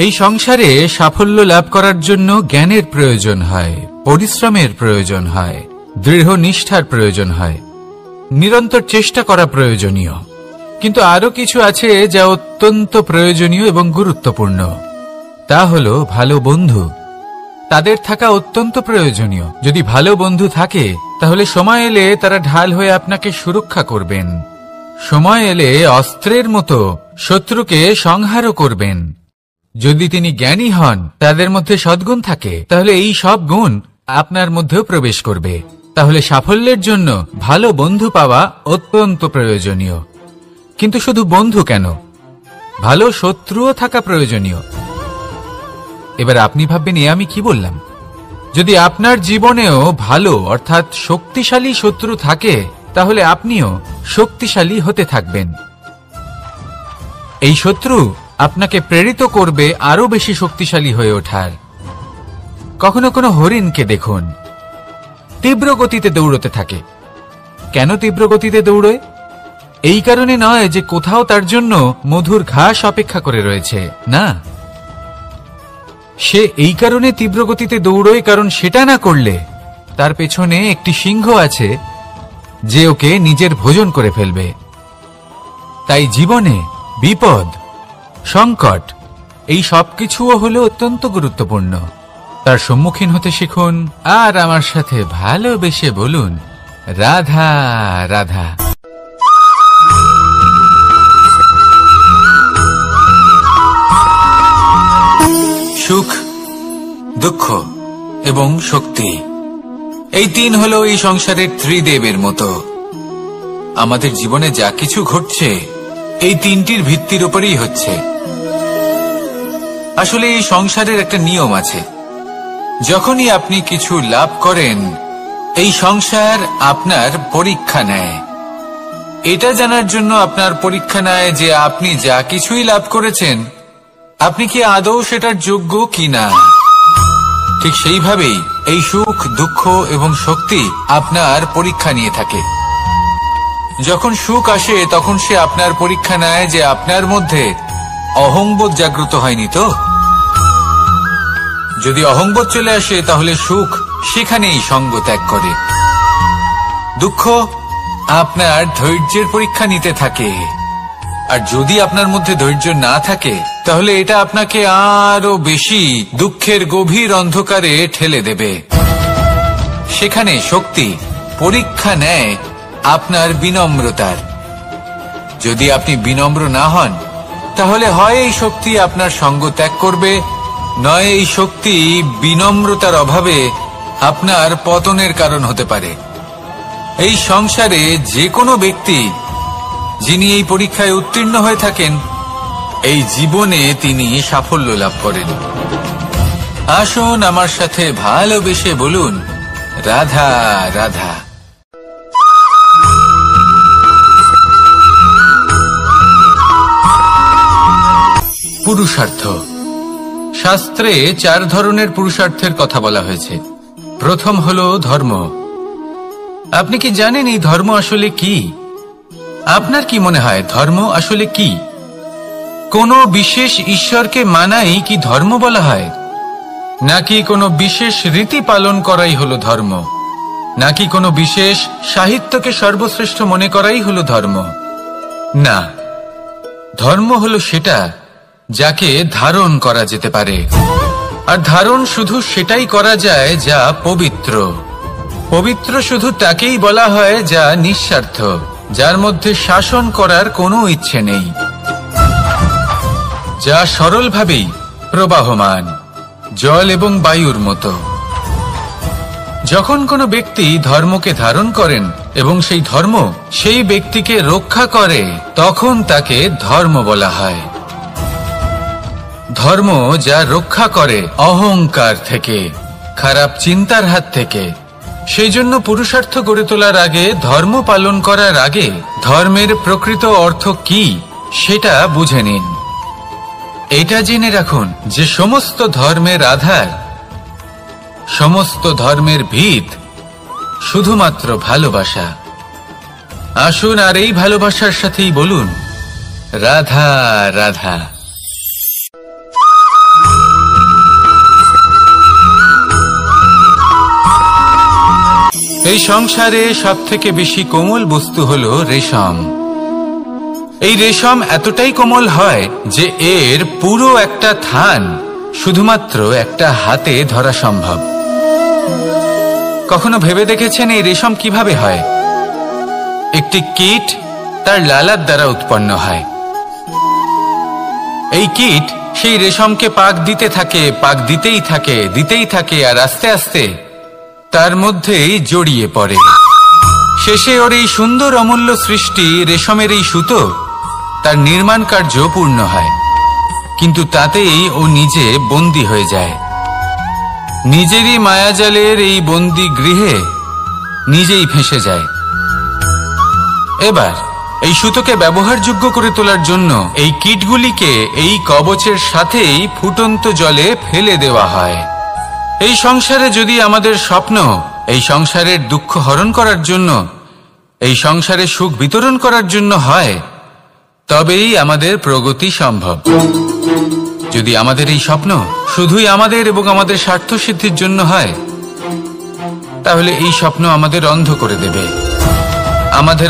এই সংসারে সাফল্য লাভ করার জন্য জ্ঞানের প্রয়োজন হয়, পরিশ্রমের প্রয়োজন হয়, দৃঢ় নিষ্ঠার প্রয়োজন হয়, নিরন্তর চেষ্টা করা প্রয়োজনীয়। কিন্তু আরো কিছু আছে যা অত্যন্ত প্রয়োজনীয় এবং গুরুত্বপূর্ণ। তা হলো ভালো বন্ধু। তাদের থাকা অত্যন্ত প্রয়োজনীয়। যদি ভালো বন্ধু থাকে, তাহলে সময় এলে তারা ঢাল হয়ে আপনাকে সুরক্ষা করবেন। সময় এলে অস্ত্রের মতো শত্রুকে সংহারও করবেন। যদি তিনি জ্ঞানী হন, তাদের মধ্যে সদ্গুণ থাকে, তাহলে এই সব গুণ আপনার মধ্যেও প্রবেশ করবে। তাহলে সাফল্যের জন্য ভালো বন্ধু পাওয়া অত্যন্ত প্রয়োজনীয়। কিন্তু শুধু বন্ধু কেন, ভালো শত্রুও থাকা প্রয়োজনীয়। এবার আপনি ভাববেন, এ আমি কি বললাম? যদি আপনার জীবনেও ভালো অর্থাৎ শক্তিশালী শত্রু থাকে, তাহলে আপনিও শক্তিশালী হতে থাকবেন। এই শত্রু আপনাকে প্রেরিত করবে আরো বেশি শক্তিশালী হয়ে ওঠার। কখনো কোনো হরিণকে দেখুন, তীব্র গতিতে দৌড়তে থাকে। কেন তীব্র গতিতে দৌড়য়? এই কারণে নয় যে কোথাও তার জন্য মধুর ঘাস অপেক্ষা করে রয়েছে, না। সে এই কারণে তীব্র গতিতে দৌড়য় কারণ সেটা না করলে তার পেছনে একটি সিংহ আছে যে ওকে নিজের ভোজন করে ফেলবে। তাই জীবনে বিপদ, সংকট এই সবকিছুও হলো অত্যন্ত গুরুত্বপূর্ণ। তার সম্মুখীন হতে শিখুন আর আমার সাথে ভালোবেসে বলুন, রাধা রাধা। সুখ, দুঃখ এবং শক্তি, এই তিন হলো এই সংসারের ত্রিদেবের মতো। আমাদের জীবনে যা কিছু ঘটছে এই তিনটির ভিত্তির উপরেই হচ্ছে। আসলে এই সংসারের একটা নিয়ম আছে, যখনই আপনি কিছু লাভ করেন এই সংসার আপনার পরীক্ষা নেয়। এটা জানার জন্য আপনার পরীক্ষা নেয় যে আপনি যা কিছুই লাভ করেছেন আপনি কি আদৌ সেটার যোগ্য কিনা। ঠিক সেইভাবেই এই সুখ, দুঃখ এবং শক্তি আপনার পরীক্ষা নিয়ে থাকে। যখন সুখ আসে তখন সে আপনার পরীক্ষা নেয় যে আপনার মধ্যে অহংবোধ জাগ্রত হয়নি তো। যদি অহংবোধ চলে আসে তাহলে সুখ সেখানেই সঙ্গ ত্যাগ করে। দুঃখ আপনার ধৈর্যের পরীক্ষা নিতে থাকে, আর যদি আপনার মধ্যে ধৈর্য না থাকে তাহলে এটা আপনাকে আরো বেশি দুঃখের গভীর অন্ধকারে ঠেলে দেবে। সেখানে শক্তি পরীক্ষা নেয় আপনার বিনম্রতার। যদি আপনি বিনম্র না হন তাহলে হয় এই শক্তি আপনার সঙ্গ ত্যাগ করবে, নয় এই শক্তি বিনম্রতার অভাবে আপনার পতনের কারণ হতে পারে। এই সংসারে যে কোনো ব্যক্তি যিনি এই পরীক্ষায় উত্তীর্ণ হয়ে থাকেন এই জীবনে তিনি সাফল্য লাভ করেন। আসুন আমার সাথে ভালোবেসে বলুন, রাধা রাধা। পুরুষার্থ। শাস্ত্রে 4 ধরনের পুরুষার্থের কথা বলা হয়েছে। প্রথম হলো ধর্ম। আপনি কি জানেন এই ধর্ম আসলে কি? আপনার কি মনে হয় ধর্ম আসলে কি? কোনো বিশেষ ঈশ্বরকে মানাই কি ধর্ম বলা হয়, নাকি কোনো বিশেষ রীতি পালন করাই হলো ধর্ম, নাকি কোনো বিশেষ সাহিত্যকে সর্বশ্রেষ্ঠ মনে করাই হলো ধর্ম? না, ধর্ম হলো সেটা যাকে ধারণ করা যেতে পারে, আর ধারণ শুধু সেটাই করা যায় যা পবিত্র। পবিত্র শুধু তাকেই বলা হয় যা নিঃস্বার্থ, যার মধ্যে শাসন করার কোনো ইচ্ছে নেই, যা সরলভাবেই প্রবাহমান, জল এবং বায়ুর মতো। যখন কোনো ব্যক্তি ধর্মকে ধারণ করেন এবং সেই ধর্ম সেই ব্যক্তিকে রক্ষা করে তখন তাকে ধর্ম বলা হয়। ধর্ম যা রক্ষা করে অহংকার থেকে, খারাপ চিন্তার হাত থেকে। সেই জন্য পুরুষার্থ গড়ে তোলার আগে, ধর্ম পালন করার আগে ধর্মের প্রকৃত অর্থ কি সেটা বুঝে নিন। এটা জেনে রাখুন যে সমস্ত ধর্মের আধার, সমস্ত ধর্মের ভিত শুধুমাত্র ভালোবাসা। আসুন আর এই ভালোবাসার সাথেই বলুন, রাধা রাধা। এই সংসারে সবথেকে বেশি কোমল বস্তু হলো রেশম। এই রেশম এতটাই কোমল হয় যে এর পুরো একটা থান শুধুমাত্র একটা হাতে ধরা সম্ভব। কখনো ভেবে দেখেছেন এই রেশম কিভাবে হয়? একটি কীট তার লালার দ্বারা উৎপন্ন হয়। এই কীট সেই রেশমকে পাক দিতে থাকে, পাক দিতেই থাকে, দিতেই থাকে, আর আস্তে আস্তে তার মধ্যেই জড়িয়ে পড়ে। শেষে ওর এই সুন্দর অমূল্য সৃষ্টি রেশমের এই সুতো তার নির্মাণ কার্য পূর্ণ হয়, কিন্তু তাতেই ও নিজে বন্দী হয়ে যায়। নিজেরই মায়াজালের এই বন্দী গৃহে নিজেই ফেঁসে যায়। এবার এই সুতোকে ব্যবহারযোগ্য করে তোলার জন্য এই কীটগুলিকে এই কবচের সাথেই ফুটন্ত জলে ফেলে দেওয়া হয়। এই সংসারে যদি আমাদের স্বপ্ন এই সংসারের দুঃখ হরণ করার জন্য, এই সংসারে সুখ বিতরণ করার জন্য হয়, তবেই আমাদের প্রগতি সম্ভব। যদি আমাদের এই স্বপ্ন শুধুই আমাদের এবং আমাদের স্বার্থ সিদ্ধির জন্য হয়, তাহলে এই স্বপ্ন আমাদের অন্ধ করে দেবে। আমাদের